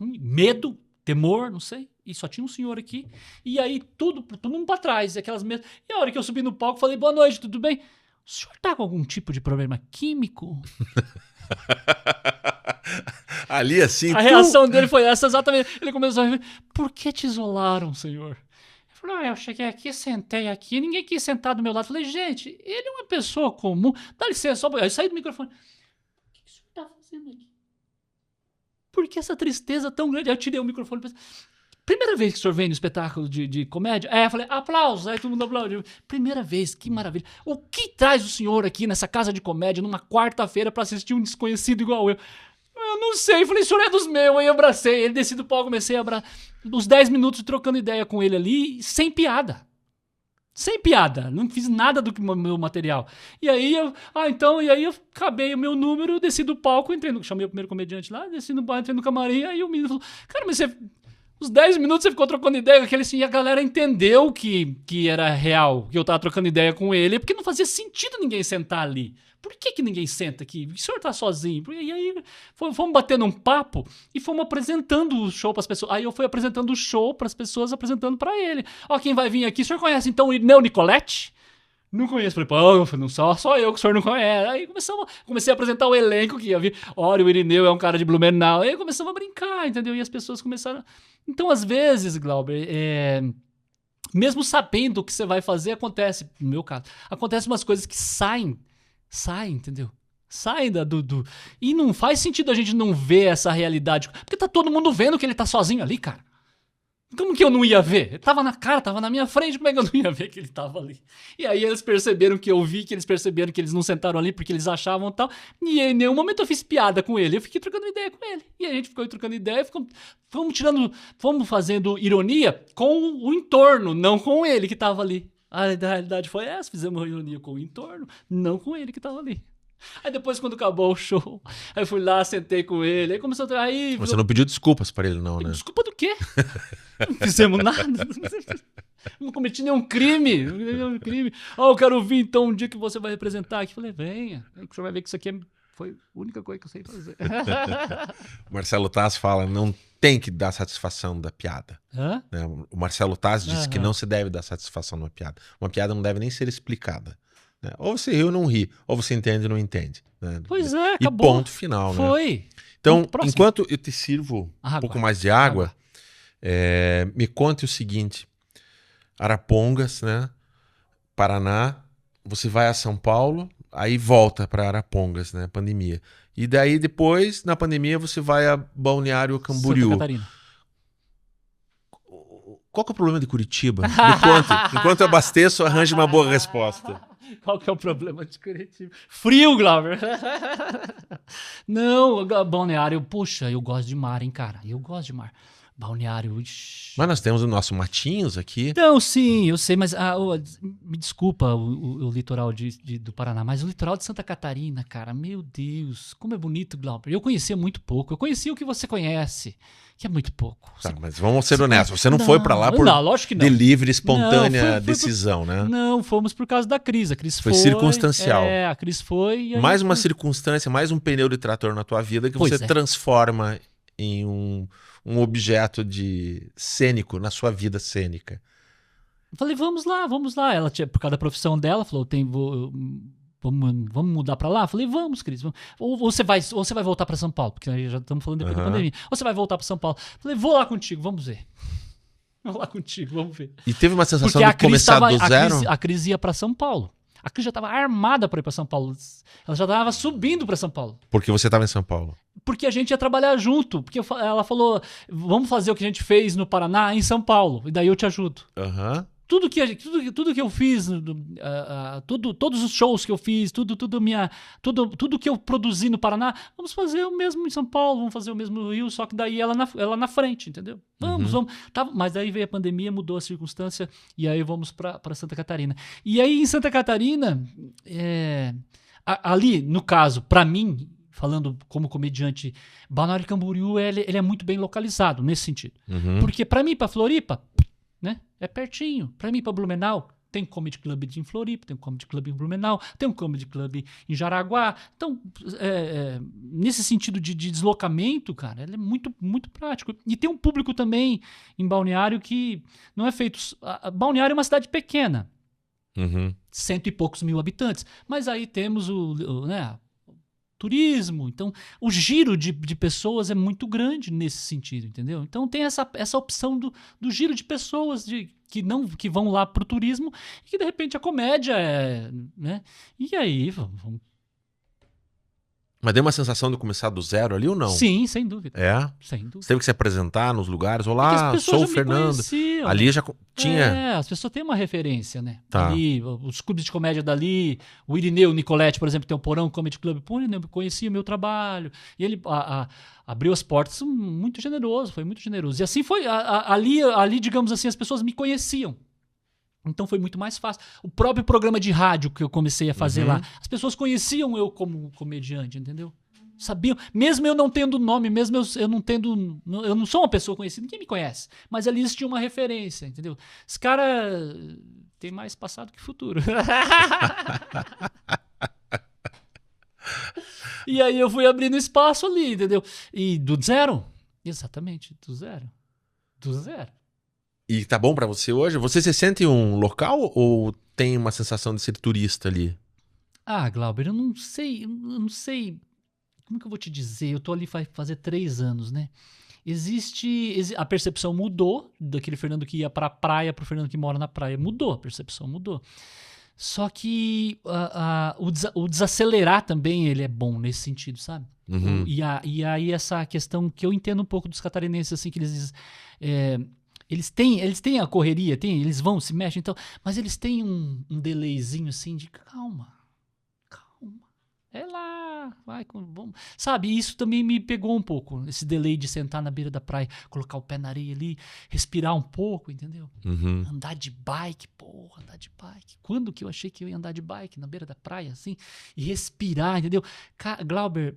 Medo, temor, não sei. E só tinha um senhor aqui. E aí todo mundo pra trás, aquelas mesas. E a hora que eu subi no palco, falei, boa noite, tudo bem? O senhor tá com algum tipo de problema químico? Ali assim... A reação dele foi essa, exatamente. Ele começou a rir. Por que te isolaram, senhor? Ele falou, eu cheguei aqui, sentei aqui, ninguém quis sentar do meu lado. Eu falei, gente, ele é uma pessoa comum. Dá licença, só... Aí saí do microfone. O que o senhor tá fazendo aqui? Por que essa tristeza tão grande? Aí eu tirei o microfone e pensei... Primeira vez que o senhor vem no espetáculo de comédia? Eu falei, aplausos, aí todo mundo aplaudiu. Primeira vez, que maravilha. O que traz o senhor aqui nessa casa de comédia numa quarta-feira pra assistir um desconhecido igual eu? Eu não sei, eu falei, o senhor é dos meus, aí eu abracei. Ele desci do palco, comecei a abraçar. Uns 10 minutos trocando ideia com ele ali, sem piada. Sem piada, não fiz nada do meu material. E aí eu acabei o meu número, desci do palco, chamei o primeiro comediante lá, desci no bar, entrei no camarim, aí o menino falou, cara, mas você... Os 10 minutos você ficou trocando ideia com aquele assim, e a galera entendeu que era real, que eu tava trocando ideia com ele, porque não fazia sentido ninguém sentar ali. Por que ninguém senta aqui? O senhor tá sozinho? E aí fomos batendo um papo e fomos apresentando o show pras pessoas. Aí eu fui apresentando o show pras pessoas, apresentando pra ele. Ó, quem vai vir aqui, o senhor conhece então o Irineu Nicoletti? Não conheço. Falei, pô, não só eu que o senhor não conhece. Aí comecei a apresentar o elenco que ia vir. Olha, o Irineu é um cara de Blumenau. Aí começamos a brincar, entendeu? E as pessoas começaram... Então, às vezes, Glauber, mesmo sabendo o que você vai fazer, acontece, no meu caso, acontece umas coisas que saem, entendeu? Saem E não faz sentido a gente não ver essa realidade. Porque tá todo mundo vendo que ele tá sozinho ali, cara. Como que eu não ia ver? Ele tava na cara, tava na minha frente, como é que eu não ia ver que ele tava ali? E aí eles perceberam que eu vi, que eles perceberam que eles não sentaram ali porque eles achavam tal. E em nenhum momento eu fiz piada com ele, eu fiquei trocando ideia com ele. E a gente ficou trocando ideia, fomos fazendo ironia com o entorno, não com ele que tava ali. A realidade foi essa, fizemos ironia com o entorno, não com ele que tava ali. Aí depois, quando acabou o show, aí eu fui lá, sentei com ele, aí começou a... Aí, você não pediu desculpas pra ele não, né? Desculpa do quê? Não fizemos nada. Não cometi nenhum crime. Eu quero vir então um dia que você vai representar aqui. Falei, venha. Aí o senhor vai ver que isso aqui foi a única coisa que eu sei fazer. O Marcelo Taz fala, não tem que dar satisfação da piada. Né? O Marcelo Taz diz que não se deve dar satisfação numa piada. Uma piada não deve nem ser explicada. né? Ou você ri ou não ri, ou você entende ou não entende. Né? Pois é, E acabou. ponto final, né? Foi. Então, Próximo. enquanto eu te sirvo Água. um pouco mais de água, me conte o seguinte. Arapongas, né? Paraná, você vai a São Paulo, aí volta para Arapongas, né? Pandemia. E daí depois, na pandemia, você vai a Balneário Camboriú. Santa Catarina. Qual que é o problema de Curitiba? Me conte. Enquanto eu abasteço, arranje uma boa resposta. Qual que é o problema de Curitiba? Frio, Glauber. Não, Balneário, poxa, eu gosto de mar, hein, cara. Eu gosto de mar. Balneário, ixi. Mas nós temos o nosso Matinhos aqui. Então, sim, eu sei, mas me desculpa o litoral do Paraná, mas o litoral de Santa Catarina, cara, meu Deus, como é bonito, Glauber. Eu conhecia muito pouco. Eu conhecia o que você conhece, que é muito pouco. Tá, mas vamos ser honestos. Você não foi pra lá por lógico que não. de livre, espontânea Não, decisão, né? Não, fomos por causa da Cris. A Cris Foi circunstancial. A Cris foi. E aí Mais uma circunstância, mais um pneu de trator na tua vida que Pois você é. transforma em um objeto de cênico na sua vida cênica. Eu falei, vamos lá. Ela tinha, por causa da profissão dela, falou, vamos mudar pra lá? Eu falei, vamos, Cris. Ou você vai voltar pra São Paulo, porque nós já estamos falando depois da pandemia. Ou você vai voltar pra São Paulo? Eu falei, vou lá contigo, vamos ver. Vou lá contigo, vamos ver. E teve uma sensação Porque de começar do zero? A Cris ia pra São Paulo. A Cris já estava armada para ir para São Paulo. Ela já estava subindo para São Paulo. Porque você estava em São Paulo. Porque a gente ia trabalhar junto. Porque ela falou, vamos fazer o que a gente fez no Paraná em São Paulo. E daí eu te ajudo. Aham. Tudo que eu fiz, todos os shows que eu fiz, tudo que eu produzi no Paraná, vamos fazer o mesmo em São Paulo, vamos fazer o mesmo no Rio, só que daí ela na frente, entendeu? Vamos. Tá, mas daí veio a pandemia, mudou a circunstância, e aí vamos para Santa Catarina. E aí em Santa Catarina, ali, no caso, para mim, falando como comediante, Balneário Camboriú, ele é muito bem localizado nesse sentido. Porque para mim, para Floripa, né? É pertinho. Pra mim, pra Blumenau, tem Comedy Club em Floripa, tem um Comedy Club em Blumenau, tem um Comedy Club em Jaraguá. Então, nesse sentido de deslocamento, cara, ele é muito, muito prático. E tem um público também em Balneário que não é feito... Balneário é uma cidade pequena. 100 e poucos mil habitantes. Mas aí temos turismo, então o giro de pessoas é muito grande nesse sentido, entendeu? Então tem essa opção do giro de pessoas que vão lá pro turismo e que de repente a comédia né? E aí, vamos... Mas deu uma sensação de começar do zero ali ou não? Sim, sem dúvida. É? Sem dúvida. Você teve que se apresentar nos lugares. Porque Olá, as pessoas sou o já me Fernando. conheciam, Ali né? já tinha... As pessoas têm uma referência, né? Tá. Ali, os clubes de comédia dali, o Irineu Nicoletti, por exemplo, tem o Porão Comedy Club. Pô, Irineu conhecia o meu trabalho. E ele abriu as portas muito generoso, foi muito generoso. E assim foi, ali, digamos assim, as pessoas me conheciam. Então foi muito mais fácil. O próprio programa de rádio que eu comecei a fazer lá, as pessoas conheciam eu como comediante, entendeu? Sabiam, mesmo eu não tendo nome, mesmo eu não sou uma pessoa conhecida, ninguém me conhece, mas ali existia uma referência, entendeu? Esse cara tem mais passado que futuro. E aí eu fui abrindo espaço ali, entendeu? E do zero, exatamente, do zero. E tá bom pra você hoje? Você se sente um local ou tem uma sensação de ser turista ali? Glauber, eu não sei. Como que eu vou te dizer? Eu tô ali fazer 3 anos, né? A percepção mudou daquele Fernando que ia pra praia pro Fernando que mora na praia. Mudou, a percepção mudou. Só que o desacelerar também ele é bom nesse sentido, sabe? E aí essa questão que eu entendo um pouco dos catarinenses, assim, que eles dizem... Eles têm a correria, eles vão, se mexem, então, mas eles têm um delayzinho assim de calma. É lá, vamos. Sabe, isso também me pegou um pouco, esse delay de sentar na beira da praia, colocar o pé na areia ali, respirar um pouco, entendeu? Andar de bike, porra, andar de bike. Quando que eu achei que eu ia andar de bike na beira da praia, assim, e respirar, entendeu? Glauber,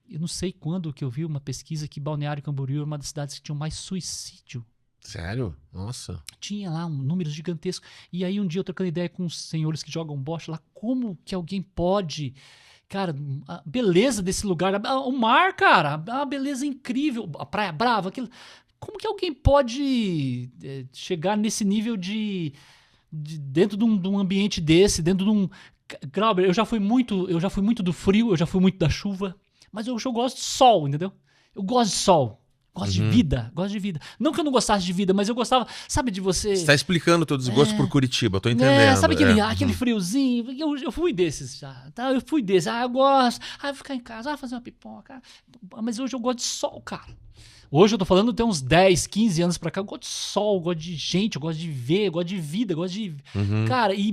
eu não sei quando que eu vi uma pesquisa que Balneário Camboriú era uma das cidades que tinha mais suicídio. Sério? Nossa. Tinha lá um número gigantesco. E aí um dia eu trocando ideia com os senhores que jogam bocha lá, como que alguém pode... Cara, a beleza desse lugar, o mar, cara, a beleza incrível, a Praia Brava, aquilo... Como que alguém pode chegar nesse nível de dentro de um ambiente desse, dentro de um... Glauber, eu já fui muito do frio, eu já fui muito da chuva, mas eu gosto de sol, entendeu? Eu gosto de sol. Gosto de vida, gosto de vida. Não que eu não gostasse de vida, mas eu gostava, sabe, de você... Você tá explicando o teu desgosto por Curitiba, eu tô entendendo. Sabe aquele friozinho? Eu fui desses já, tá? Eu fui desses. Eu gosto. Eu vou ficar em casa, fazer uma pipoca. Mas hoje eu gosto de sol, cara. Hoje eu tô falando, tem uns 10, 15 anos pra cá, eu gosto de sol, eu gosto de gente, eu gosto de ver, eu gosto de vida, eu gosto de... Cara, e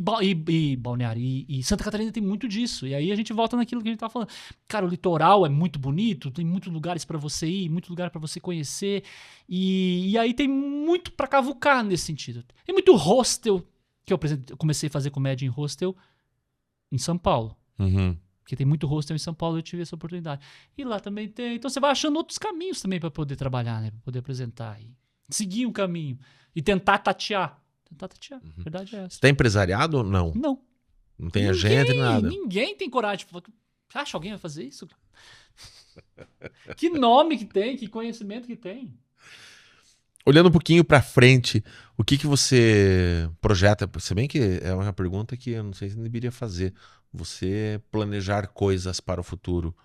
Balneário, e Santa Catarina tem muito disso. E aí a gente volta naquilo que a gente tava falando. Cara, o litoral é muito bonito, tem muitos lugares pra você ir, muito lugar pra você conhecer. E aí tem muito pra cavucar nesse sentido. Tem muito hostel, que eu comecei a fazer comédia em hostel em São Paulo. Porque tem muito hostel em São Paulo, eu tive essa oportunidade. E lá também tem. Então você vai achando outros caminhos também para poder trabalhar, né? Para poder apresentar. E seguir um caminho. E tentar tatear. A verdade é essa. Você tá empresariado ou não? Não. Não tem agente, nada. Ninguém tem coragem de falar. Você acha que alguém vai fazer isso? Que nome que tem, que conhecimento que tem. Olhando um pouquinho pra frente, o que você projeta? Se bem que é uma pergunta que eu não sei se eu deveria fazer. Você planejar coisas para o futuro.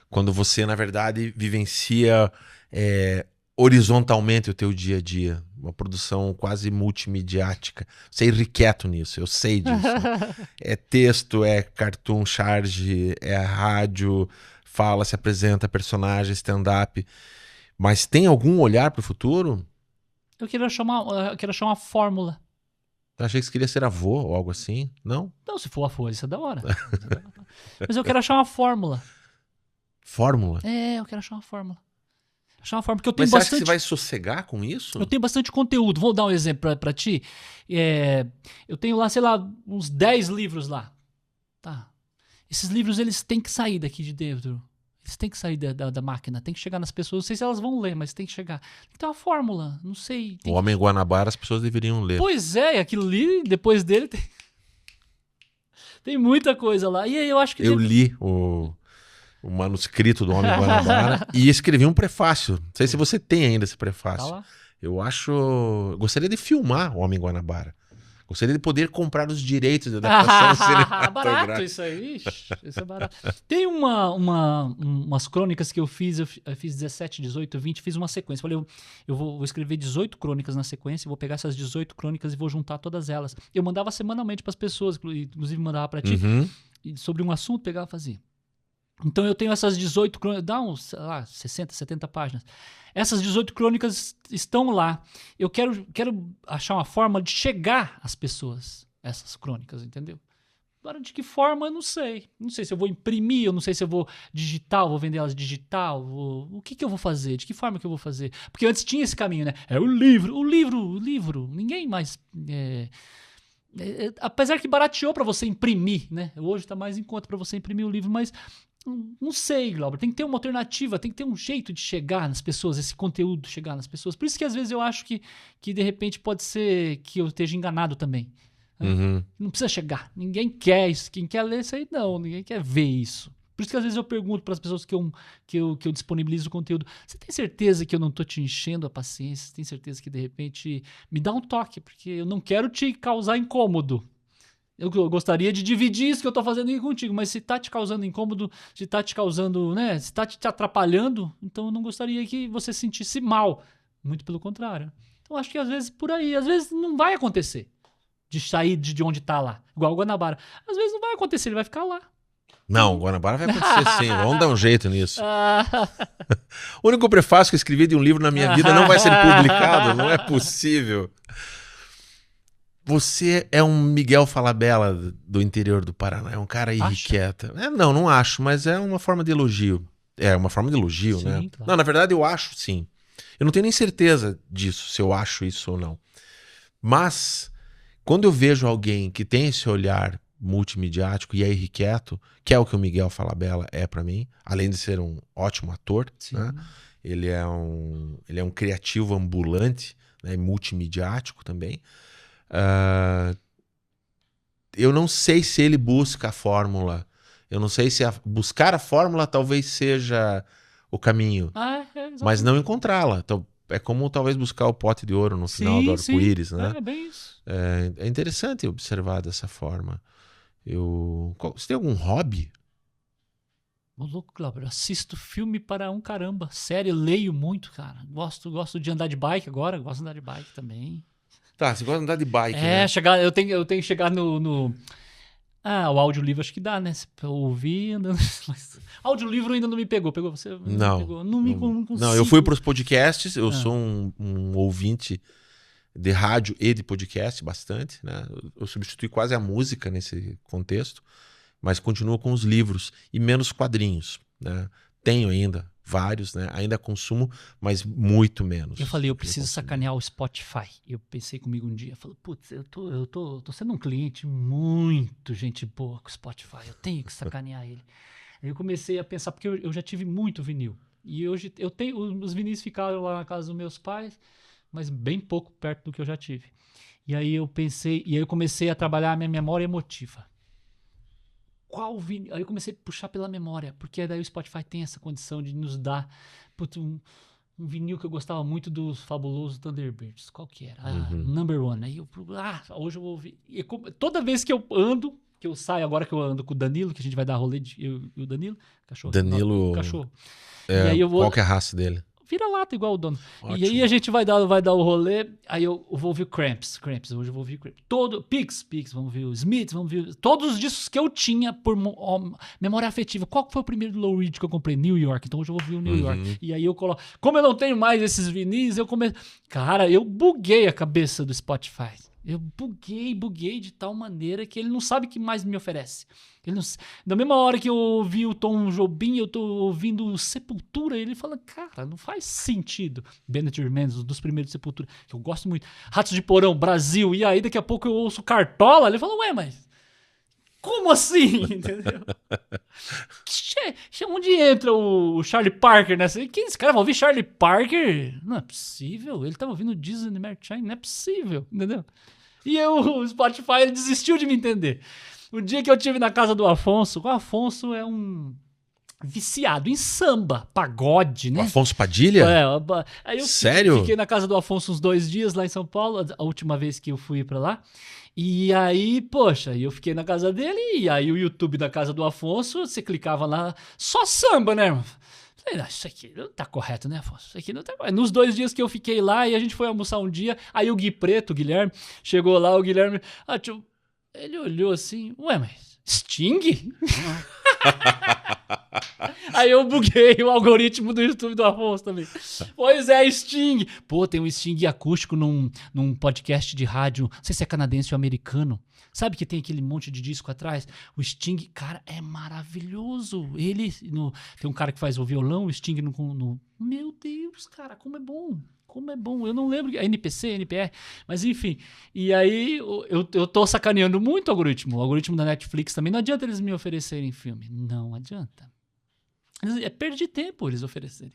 Quando você, na verdade, vivencia horizontalmente o teu dia a dia. Uma produção quase multimediática. Você é irrequieto nisso, eu sei disso. É texto, é cartoon charge, é rádio, fala, se apresenta, personagem, stand-up. Mas tem algum olhar para o futuro? Eu quero achar uma fórmula. Eu achei que você queria ser avô ou algo assim, não? Não, se for avô, isso é da hora. Mas eu quero achar uma fórmula. Fórmula? Eu quero achar uma fórmula. Porque eu tenho Mas você bastante... acha que você vai sossegar com isso? Eu tenho bastante conteúdo. Vou dar um exemplo pra ti. Eu tenho lá, sei lá, uns 10 livros lá. Tá. Esses livros, eles têm que sair daqui de dentro. Eles têm que sair da máquina, tem que chegar nas pessoas. Não sei se elas vão ler, mas tem que chegar. Tem que ter uma fórmula, não sei. O Homem Guanabara as pessoas deveriam ler. Pois é, aquilo ali, depois dele, tem muita coisa lá. E aí eu acho que... Eu li o manuscrito do Homem Guanabara e escrevi um prefácio. Não sei se você tem ainda esse prefácio. Tá lá. Eu gostaria de filmar o Homem Guanabara. Gostaria de poder comprar os direitos de adaptação cinematográfica. Barato isso aí. Isso é barato. Tem umas crônicas que eu fiz 17, 18, 20, fiz uma sequência. Falei, eu vou escrever 18 crônicas na sequência, vou pegar essas 18 crônicas e vou juntar todas elas. Eu mandava semanalmente para as pessoas, inclusive mandava para ti, e sobre um assunto, pegava e fazia. Então eu tenho essas 18 crônicas, dá uns, sei lá, 60, 70 páginas. Essas 18 crônicas estão lá. Eu quero achar uma forma de chegar às pessoas, essas crônicas, entendeu? Agora, de que forma, eu não sei. Não sei se eu vou imprimir, eu não sei se eu vou digital, vou vender elas digital. O que eu vou fazer? De que forma que eu vou fazer? Porque antes tinha esse caminho, né? O livro. Ninguém mais... apesar que barateou para você imprimir, né? Hoje está mais em conta para você imprimir o livro, mas... Não sei, Glauber, tem que ter uma alternativa, tem que ter um jeito de chegar nas pessoas, esse conteúdo chegar nas pessoas. Por isso que às vezes eu acho que de repente pode ser que eu esteja enganado também. Não precisa chegar, ninguém quer isso, quem quer ler isso aí não, ninguém quer ver isso. Por isso que às vezes eu pergunto para as pessoas que eu disponibilizo o conteúdo, você tem certeza que eu não estou te enchendo a paciência? Você tem certeza que de repente me dá um toque, porque eu não quero te causar incômodo. Eu gostaria de dividir isso que eu tô fazendo aqui contigo, mas se tá te causando incômodo, se tá te causando, né, se tá te atrapalhando, então eu não gostaria que você se sentisse mal. Muito pelo contrário. Então acho que às vezes por aí, às vezes não vai acontecer de sair de onde tá lá. Igual o Guanabara. Às vezes não vai acontecer, ele vai ficar lá. Não, o Guanabara vai acontecer sim, vamos dar um jeito nisso. O único prefácio que eu escrevi de um livro na minha vida não vai ser publicado, não é possível. Você é um Miguel Falabella do interior do Paraná, é um cara irrequieto. Não acho, mas é uma forma de elogio. É uma forma de elogio, sim, né? Claro. Não, na verdade eu acho sim. Eu não tenho nem certeza disso, se eu acho isso ou não. Mas, quando eu vejo alguém que tem esse olhar multimediático e é irrequieto, que é o que o Miguel Falabella é pra mim, além de ser um ótimo ator, né? Ele é um criativo ambulante, né? Multimediático também. Eu não sei se ele busca a fórmula. Eu não sei se buscar a fórmula talvez seja o caminho, mas não encontrá-la. Então, É como talvez buscar o pote de ouro no final do arco-íris, né? É bem isso. É interessante observar dessa forma. Você tem algum hobby? Ô, louco, Glauber, eu assisto filme para um caramba. Sério, leio muito, cara. Gosto de andar de bike agora, gosto de andar de bike também. Tá, você gosta de andar de bike, né? Eu tenho que chegar no... Ah, o audiolivro acho que dá, né? Pra eu ouvir andando... Mas audiolivro ainda não me pegou. Pegou você? Não. Me pegou. Não consigo. Não, eu fui para os podcasts, eu sou um ouvinte de rádio e de podcast bastante, né? Eu substituí quase a música nesse contexto, mas continuo com os livros e menos quadrinhos, né? Tenho ainda vários, né? Ainda consumo, mas muito menos. Eu falei, eu preciso sacanear o Spotify. Eu pensei comigo um dia, falei, putz, eu tô sendo um cliente muito gente boa com o Spotify, eu tenho que sacanear ele. Aí eu comecei a pensar, porque eu já tive muito vinil. E hoje eu tenho, os vinis ficaram lá na casa dos meus pais, mas bem pouco perto do que eu já tive. E aí eu pensei, e aí eu comecei a trabalhar a minha memória emotiva. Qual vinil? Aí eu comecei a puxar pela memória, porque daí o Spotify tem essa condição de nos dar um vinil que eu gostava muito dos fabulosos Thunderbirds. Qual que era? Number One. Aí hoje eu vou ouvir. E toda vez que eu ando, que eu saio, agora que eu ando com o Danilo, que a gente vai dar rolê, eu e o Danilo, cachorro. Danilo. Cachorro. E aí eu vou... Qual que é a raça dele? Vira-lata igual o dono. Ótimo. E aí a gente vai dar o rolê, aí eu vou ouvir Cramps, hoje eu vou ouvir Cramps. Pigs, vamos ouvir o Smiths, vamos ouvir todos os discos que eu tinha por memória afetiva. Qual foi o primeiro do Lou Reed que eu comprei? New York, então hoje eu vou ouvir o New York. E aí eu coloco, como eu não tenho mais esses vinis, cara, eu buguei a cabeça do Spotify. Eu buguei de tal maneira que ele não sabe o que mais me oferece. Da mesma hora que eu ouvi o Tom Jobim, eu tô ouvindo Sepultura, ele fala, cara, não faz sentido. Bennett Mendes, dos primeiros Sepultura, que eu gosto muito. Ratos de Porão, Brasil, e aí daqui a pouco eu ouço Cartola, ele fala, ué, mas como assim? Entendeu? Onde entra o Charlie Parker nessa? Quem esse cara vai ouvir Charlie Parker? Não é possível. Ele tava ouvindo Disney Mary Chain, não é possível, entendeu? E o Spotify ele desistiu de me entender. O dia que eu estive na casa do Afonso, o Afonso é um viciado em samba, pagode, né? Afonso Padilha? Aí eu Sério? Fiquei na casa do Afonso uns 2 dias lá em São Paulo, a última vez que eu fui pra lá. E aí, poxa, eu fiquei na casa dele e aí o YouTube da casa do Afonso, você clicava lá, só samba, né, irmão? Falei, isso aqui não tá correto, né, Afonso? Isso aqui não tá correto. Nos 2 dias que eu fiquei lá e a gente foi almoçar um dia, aí o Gui Preto, o Guilherme, chegou lá, o Guilherme, ele olhou assim, ué, mas Sting? Aí eu buguei o algoritmo do YouTube do Afonso também. Pois é, Sting. Pô, tem um Sting acústico num podcast de rádio, não sei se é canadense ou americano. Sabe que tem aquele monte de disco atrás? O Sting, cara, é maravilhoso. Tem um cara que faz o violão, o Sting no... Meu Deus, cara, como é bom. Como é bom, eu não lembro, NPC, NPR, mas enfim. E aí eu tô sacaneando muito o algoritmo da Netflix também. Não adianta eles me oferecerem filme, não adianta. É perda de tempo eles oferecerem.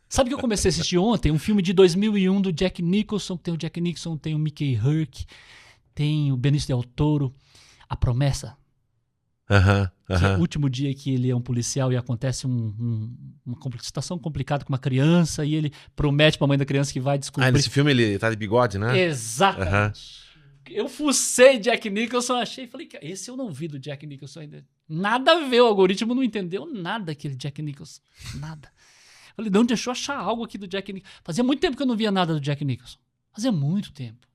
Sabe que eu comecei a assistir ontem? Um filme de 2001 do Jack Nicholson, tem o Jack Nicholson, tem o Mickey Rourke, tem o Benício Del Toro, A Promessa. Que é o último dia que ele é um policial e acontece uma situação complicada com uma criança e ele promete pra mãe da criança que vai descobrir. Nesse filme ele tá de bigode, né? Exatamente. Eu fucei Jack Nicholson, achei e falei, esse eu não vi do Jack Nicholson ainda. Nada a ver, o algoritmo não entendeu nada aquele Jack Nicholson. Nada. Falei, de onde deixou achar algo aqui do Jack Nicholson? Fazia muito tempo que eu não via nada do Jack Nicholson. Fazia muito tempo.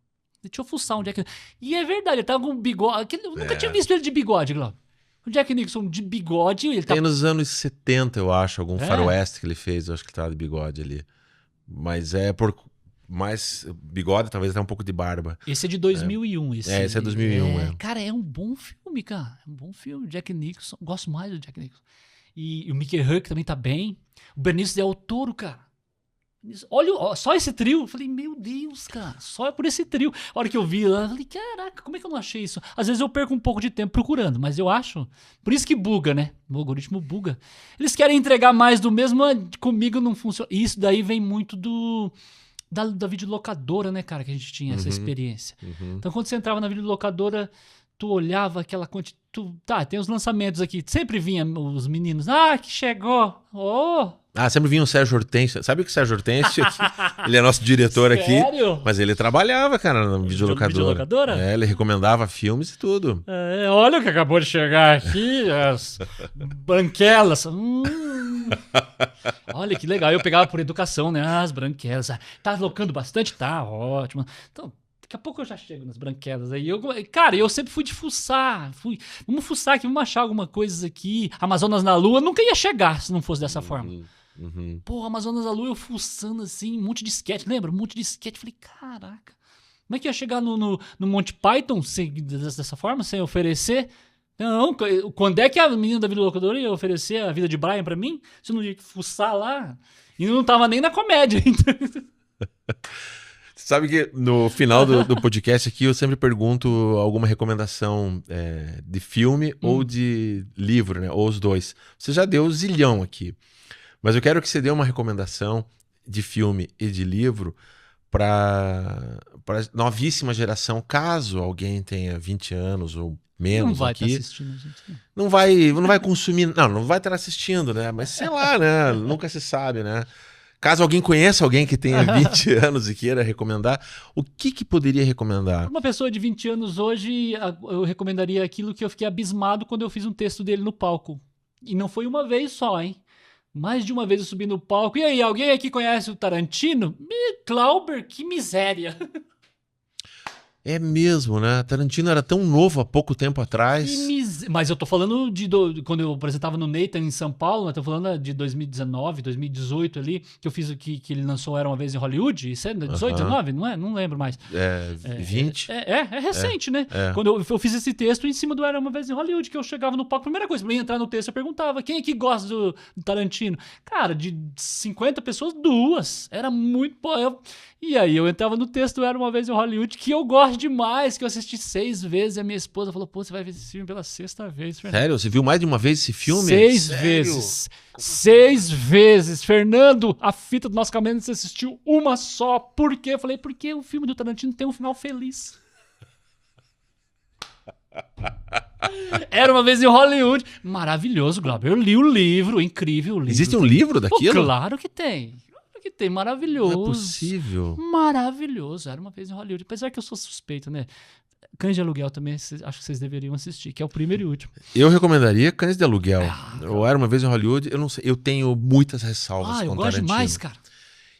Deixa eu fuçar um Jack Nicholson. E é verdade, ele tava com bigode. Eu nunca tinha visto ele de bigode, Glauber. O Jack Nicholson de bigode... Ele tem nos anos 70, eu acho, algum faroeste que ele fez, eu acho que ele tava de bigode ali. Mas é por mais bigode, talvez até um pouco de barba. Esse é de 2001. Esse é 2001, Cara, é um bom filme, cara. É um bom filme. Jack Nicholson, gosto mais do Jack Nicholson. E o Mickey Rourke também tá bem. O Benício Del Toro, cara. Olha, só esse trio. Eu falei, meu Deus, cara, só é por esse trio. A hora que eu vi, eu falei, caraca, como é que eu não achei isso? Às vezes eu perco um pouco de tempo procurando, mas eu acho. Por isso que buga, né? O algoritmo buga. Eles querem entregar mais do mesmo, comigo não funciona. E isso daí vem muito da videolocadora, né, cara, que a gente tinha essa experiência. Então, quando você entrava na videolocadora, tu olhava aquela quantidade. Tá, tem os lançamentos aqui. Sempre vinha os meninos. Que chegou. Sempre vinha o Sérgio Hortêncio. Sabe que o Sérgio Hortêncio, ele é nosso diretor aqui. Sério? Mas ele trabalhava, cara, na videolocadora. Ele recomendava filmes e tudo. Olha o que acabou de chegar aqui, as branquelas. Olha que legal. Eu pegava por educação, né? As branquelas. Tá locando bastante? Tá, ótimo. Então, daqui a pouco eu já chego nas branquelas aí. Cara, eu sempre fui de fuçar. Vamos fuçar aqui, vamos achar alguma coisa aqui. Amazonas na Lua nunca ia chegar se não fosse dessa forma. Pô, Amazonas na Lua eu fuçando assim, um monte de sketch. Lembra? Um monte de sketch. Falei, caraca. Como é que ia chegar no Monty Python dessa forma, sem oferecer? Não, quando é que a menina da videolocadora ia oferecer a vida de Brian pra mim? Se eu não ia fuçar lá. E não tava nem na comédia. Sabe que no final do podcast aqui eu sempre pergunto alguma recomendação de filme ou de livro, né? Ou os dois. Você já deu zilhão aqui. Mas eu quero que você dê uma recomendação de filme e de livro para novíssima geração, caso alguém tenha 20 anos ou menos não vai aqui. estar assistindo a gente. Não vai consumir. Não vai estar assistindo, né? Mas sei lá, né? Nunca se sabe, né? Caso alguém conheça alguém que tenha 20 anos e queira recomendar, o que poderia recomendar? Uma pessoa de 20 anos hoje, eu recomendaria aquilo que eu fiquei abismado quando eu fiz um texto dele no palco. E não foi uma vez só, hein? Mais de uma vez eu subi no palco. E aí, alguém aqui conhece o Tarantino? Glauber, que miséria. É mesmo, né? Tarantino era tão novo há pouco tempo atrás. Mas eu tô falando quando eu apresentava no Nathan em São Paulo, eu tô falando de 2019, 2018 ali, que eu fiz que ele lançou Era Uma Vez em Hollywood. Isso é 18, 19? Não é? Não lembro mais. 20? É recente, né? Quando eu fiz esse texto em cima do Era Uma Vez em Hollywood, que eu chegava no palco, primeira coisa, pra entrar no texto, eu perguntava, quem é que gosta do Tarantino? Cara, de 50 pessoas, 2. Era muito... E aí eu entrava no texto Era Uma Vez em Hollywood, que eu gosto demais, que eu assisti 6 vezes, e a minha esposa falou, você vai ver esse filme pela 6ª vez, Fernando. Sério? Você viu mais de uma vez esse filme? 6 vezes. 6 vezes. Fernando, a fita do nosso caminho você assistiu uma só. Por quê? Eu falei, porque o filme do Tarantino tem um final feliz. Era Uma Vez em Hollywood. Maravilhoso, Glauber. Eu li o livro, incrível o livro. Existe um livro daquilo? Claro que tem. Que tem, maravilhoso. Não é possível. Maravilhoso. Era Uma Vez em Hollywood. Apesar que eu sou suspeito, né? Cães de Aluguel também, acho que vocês deveriam assistir, que é o primeiro e último. Eu recomendaria Cães de Aluguel. Ou Era Uma Vez em Hollywood, eu não sei, eu tenho muitas ressalvas com o Tarantino. Eu gosto demais, cara.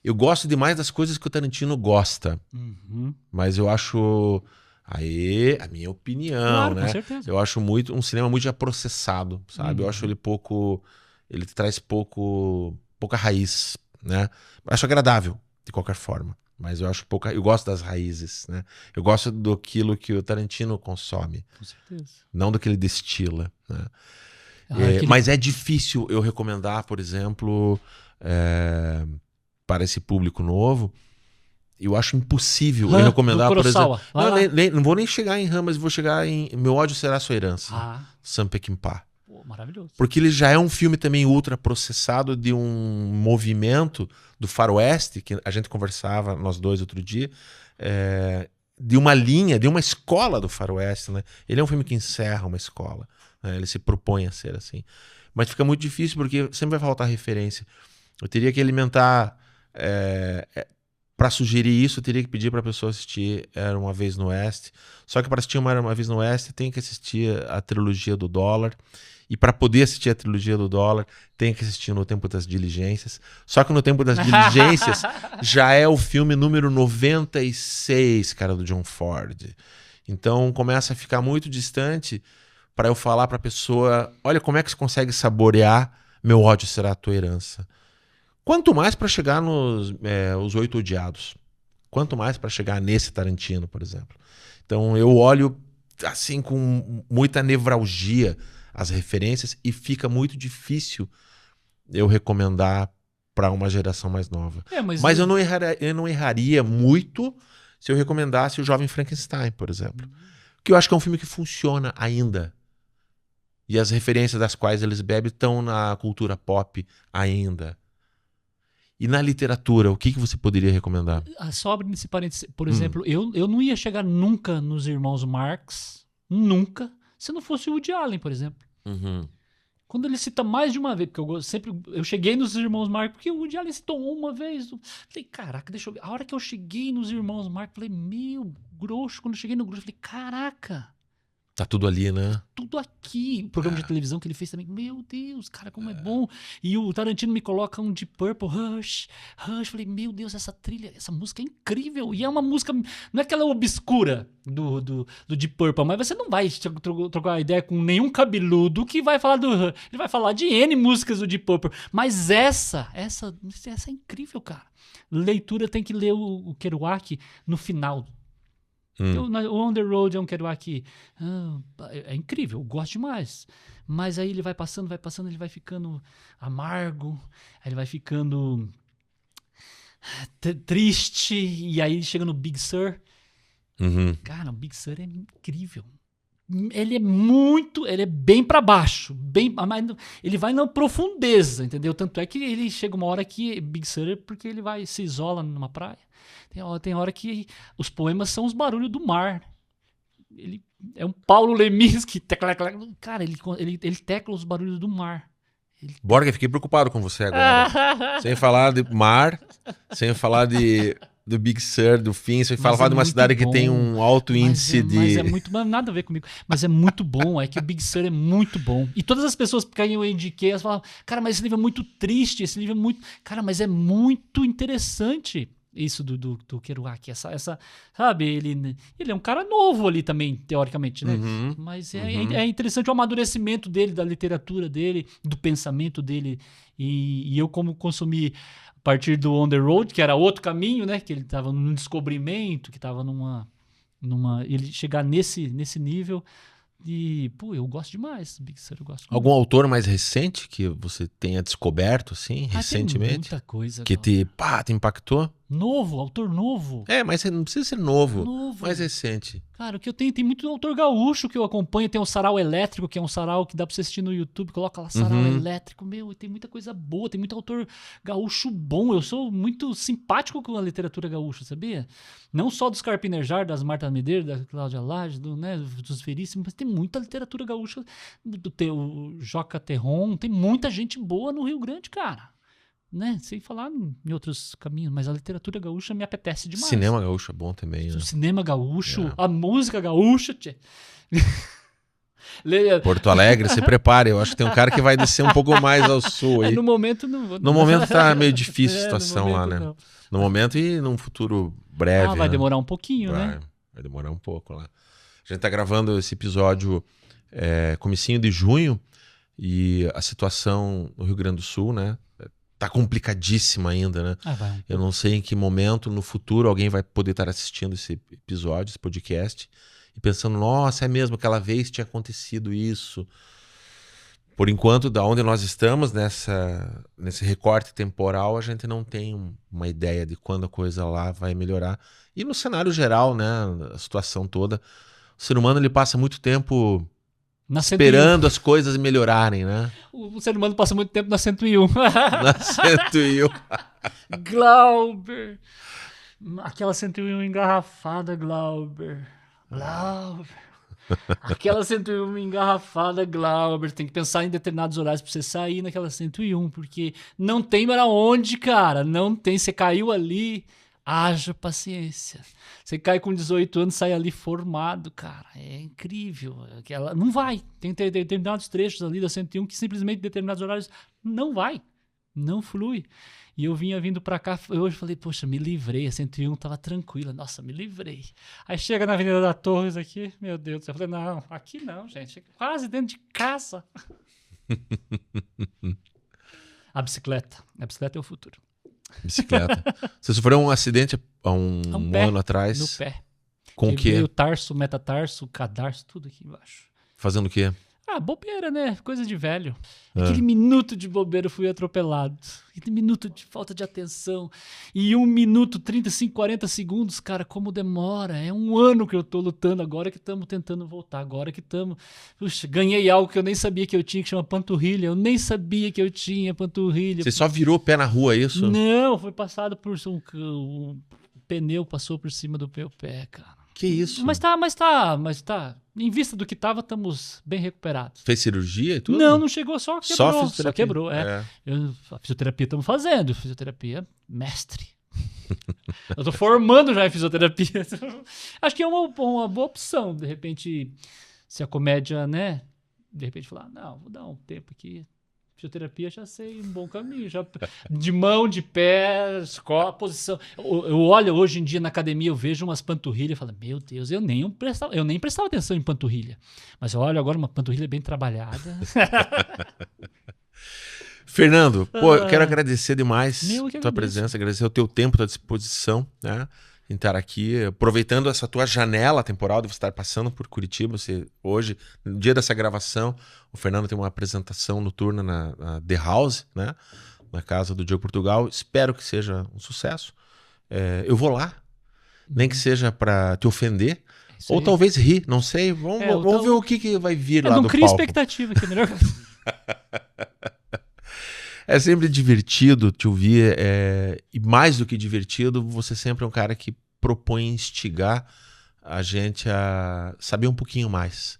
Eu gosto demais das coisas que o Tarantino gosta. Mas eu acho... Aí, a minha opinião, claro, né? Com certeza. Eu acho um cinema muito já processado, sabe? Eu acho ele pouco... Ele traz pouca raiz, né? Acho agradável, de qualquer forma. Mas eu acho pouca... Eu gosto das raízes, né? Eu gosto daquilo que o Tarantino consome. Com certeza. Não do que ele destila, né? Aquele... Mas é difícil eu recomendar, por exemplo, para esse público novo. Eu acho impossível eu recomendar, por exemplo... Não vou nem chegar em Han, mas vou chegar em Meu Ódio Será Sua Herança. Sam Peckinpah. Maravilhoso. Porque ele já é um filme também ultra processado de um movimento do faroeste, que a gente conversava, nós dois, outro dia, de uma linha, de uma escola do faroeste, né? Ele é um filme que encerra uma escola, né? Ele se propõe a ser assim. Mas fica muito difícil porque sempre vai faltar referência. Eu teria que alimentar... Para sugerir isso, eu teria que pedir para a pessoa assistir Era Uma Vez no Oeste. Só que para assistir Era Uma Vez no Oeste, tem que assistir a trilogia do Dólar. E para poder assistir a trilogia do Dólar, tem que assistir No Tempo das Diligências. Só que No Tempo das Diligências já é o filme número 96, cara, do John Ford. Então começa a ficar muito distante para eu falar para a pessoa, olha como é que você consegue saborear Meu Ódio Será a Tua Herança. Quanto mais para chegar nos Os Oito Odiados. Quanto mais para chegar nesse Tarantino, por exemplo. Então eu olho assim com muita nevralgia as referências e fica muito difícil eu recomendar para uma geração mais nova. Mas eu não erraria muito se eu recomendasse O Jovem Frankenstein, por exemplo. Que eu acho que é um filme que funciona ainda. E as referências das quais eles bebem estão na cultura pop ainda. E na literatura, o que você poderia recomendar? Só nesse parênteses, por exemplo, eu não ia chegar nunca nos Irmãos Marx, Nunca. Se não fosse o Woody Allen, por exemplo. Uhum. Quando ele cita mais de uma vez, porque eu cheguei nos Irmãos Marx, porque o Woody Allen citou uma vez. Falei, caraca, deixa eu ver. A hora que eu cheguei nos Irmãos Marx, falei, meu, grosso. Quando eu cheguei no grosso, falei, caraca, Tá tudo ali, né? tudo aqui. O programa de televisão que ele fez também, meu Deus, cara, como é bom. E o Tarantino me coloca um Deep Purple, Rush. Falei, meu Deus, essa trilha, essa música é incrível. E é uma música, não é aquela obscura do Deep Purple, mas você não vai trocar ideia com nenhum cabeludo que vai falar do Rush. Ele vai falar de N músicas do Deep Purple. Mas essa é incrível, cara. Leitura tem que ler o Kerouac no final. O On The Road é um Kerouac é incrível, eu gosto demais. Mas aí ele vai passando, ele vai ficando amargo, aí ele vai ficando triste, e aí chega no Big Sur. Cara, o Big Sur é incrível. Ele é bem pra baixo, mas ele vai na profundeza, entendeu? Tanto é que ele chega uma hora que Big Sur é porque ele se isola numa praia. Tem hora que os poemas são os barulhos do mar. Ele é um Paulo Leminski que cara, ele tecla os barulhos do mar. Borga, fiquei preocupado com você agora. Sem falar de mar, sem falar do Big Sur, do fim, sem falar de uma cidade que tem um alto índice de... Mas é muito... Nada a ver comigo. Mas é muito bom, é que o Big Sur é muito bom. E todas as pessoas que eu indiquei, elas falavam, cara, mas esse livro é muito triste, esse livro é muito... Cara, mas é muito interessante isso do Kerouac, essa sabe, ele é um cara novo ali também, teoricamente, né? Mas é interessante o amadurecimento dele, da literatura dele, do pensamento dele, e eu como consumi a partir do On The Road, que era outro caminho, né? Que ele estava num descobrimento, que estava ele chegar nesse nível. E, pô, eu gosto demais do Big Sur, eu gosto muito. Algum autor mais recente que você tenha descoberto, assim, recentemente? Tem muita coisa. Que te impactou? Novo, autor novo. Mas não precisa ser novo. Mais recente. Cara, o que eu tenho, tem muito autor gaúcho que eu acompanho. Tem o Sarau Elétrico, que é um sarau que dá pra você assistir no YouTube. Coloca lá, Sarau Elétrico. Meu, tem muita coisa boa, tem muito autor gaúcho bom. Eu sou muito simpático com a literatura gaúcha, sabia? Não só dos Carpinejar, das Marta Medeiros, da Cláudia Lage, dos Veríssimos, mas tem muita literatura gaúcha. O Joca Terron, tem muita gente boa no Rio Grande, cara. Né? Sem falar em outros caminhos, mas a literatura gaúcha me apetece demais. Cinema gaúcho é bom também, né? O cinema gaúcho, a música gaúcha. Porto Alegre, se prepare. Eu acho que tem um cara que vai descer um pouco mais ao sul aí. No momento não vou. No momento tá meio difícil a situação lá, né? Não. No momento e num futuro breve. Vai né? demorar um pouquinho, né? Vai demorar um pouco lá. A gente tá gravando esse episódio comecinho de junho e a situação no Rio Grande do Sul, né? Tá complicadíssima ainda, né? Eu não sei em que momento no futuro alguém vai poder estar assistindo esse episódio, esse podcast, e pensando, nossa, é mesmo, aquela vez tinha acontecido isso. Por enquanto, da onde nós estamos, nesse recorte temporal, a gente não tem uma ideia de quando a coisa lá vai melhorar. E no cenário geral, né, a situação toda, o ser humano ele passa muito tempo... esperando as coisas melhorarem, né? O ser humano passa muito tempo na 101. Na 101. Glauber. Aquela 101 engarrafada, Glauber. Aquela 101 engarrafada, Glauber. Tem que pensar em determinados horários pra você sair naquela 101, porque não tem para onde, cara. Não tem. Você caiu ali... Haja paciência. Você cai com 18 anos, sai ali formado, cara. É incrível. Não vai. Tem determinados trechos ali da 101 que simplesmente em determinados horários não vai. Não flui. E eu vindo pra cá, hoje falei, poxa, me livrei. A 101 tava tranquila. Nossa, me livrei. Aí chega na Avenida da Torres aqui, meu Deus do céu. Eu falei, não, aqui não, gente. Quase dentro de casa. A bicicleta é o futuro. Bicicleta. Você sofreu um acidente há um ano atrás? No pé. Com o quê? O tarso, metatarso, cadarço, tudo aqui embaixo. Fazendo o quê? Bobeira, né? Coisa de velho. Aquele minuto de bobeira eu fui atropelado. Aquele minuto de falta de atenção. E 1 minuto, 35, 40 segundos, cara, como demora. É 1 ano que eu tô lutando. Agora que estamos tentando voltar. Agora que estamos... Puxa, ganhei algo que eu nem sabia que eu tinha, que chama panturrilha. Eu nem sabia que eu tinha panturrilha. Você só virou o pé na rua, é isso? Não, foi passado por... O pneu passou por cima do meu pé, cara. Que isso? Mas tá. Em vista do que tava, estamos bem recuperados. Fez cirurgia e tudo? Não chegou, só quebrou. fisioterapia. Só quebrou, a fisioterapia estamos fazendo. Fisioterapia, mestre. Eu tô formando já em fisioterapia. Acho que é uma boa opção. De repente, se a comédia, né? De repente falar, não, vou dar um tempo aqui. Fisioterapia já sei um bom caminho. Já, de mão, de pé, qual a posição. Eu olho hoje em dia na academia, eu vejo umas panturrilhas e falo, meu Deus, eu nem prestava atenção em panturrilha. Mas eu olho agora uma panturrilha bem trabalhada. Fernando, pô, eu quero agradecer demais que tua presença, agradecer o teu tempo, tua disposição, né? Em estar aqui, aproveitando essa tua janela temporal de você estar passando por Curitiba. Hoje, no dia dessa gravação, o Fernando tem uma apresentação noturna na The House, né? Na casa do Diogo Portugal. Espero que seja um sucesso. Eu vou lá, nem que seja para te ofender, ou talvez rir, não sei. Vamos ver o que vai vir lá do palco. Não cria expectativa, que é melhor. É sempre divertido te ouvir, e mais do que divertido, você sempre é um cara que propõe instigar a gente a saber um pouquinho mais.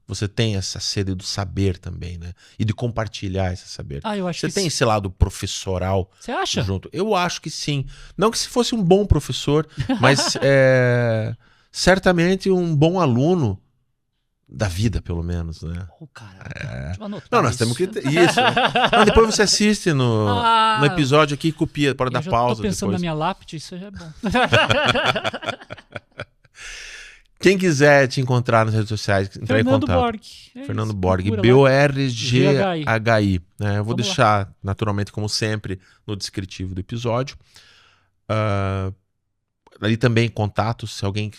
Você tem essa sede do saber também, né? E de compartilhar esse saber. Eu acho você que tem esse lado professoral. Você acha? Junto. Eu acho que sim. Não que se fosse um bom professor, mas certamente um bom aluno da vida, pelo menos, né? Cara, não, nós temos que... Isso. Não, depois você assiste no episódio aqui e copia, para dar pausa. Eu tô pensando depois. na minha lápide, isso já é bom. Quem quiser te encontrar nas redes sociais, entrar em contato. Borg. Fernando Borg. B-O-R-G-H-I. Eu vou deixar, naturalmente, como sempre, no descritivo do episódio. Ali também contatos, se alguém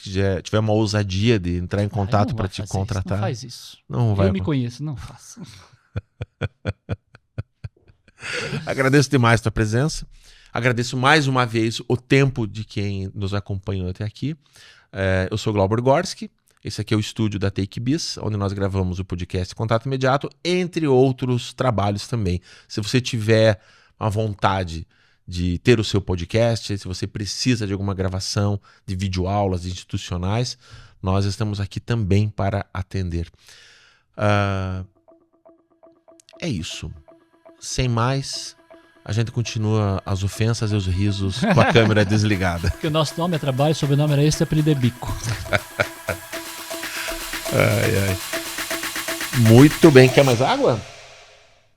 tiver uma ousadia de entrar em contato para te contratar. Não faz isso. Não vai. Eu me conheço, não faço. Agradeço demais a tua presença. Agradeço mais uma vez o tempo de quem nos acompanhou até aqui. Eu sou Glauber Gorski. Esse aqui é o estúdio da Take Bis, onde nós gravamos o podcast Contato Imediato, entre outros trabalhos também. Se você tiver uma vontade de ter o seu podcast, se você precisa de alguma gravação de videoaulas institucionais, nós estamos aqui também para atender. É isso. Sem mais, a gente continua as ofensas e os risos com a câmera desligada. Porque o nosso nome é trabalho, sobrenome era esse, apelido é bico. Muito bem. Quer mais água?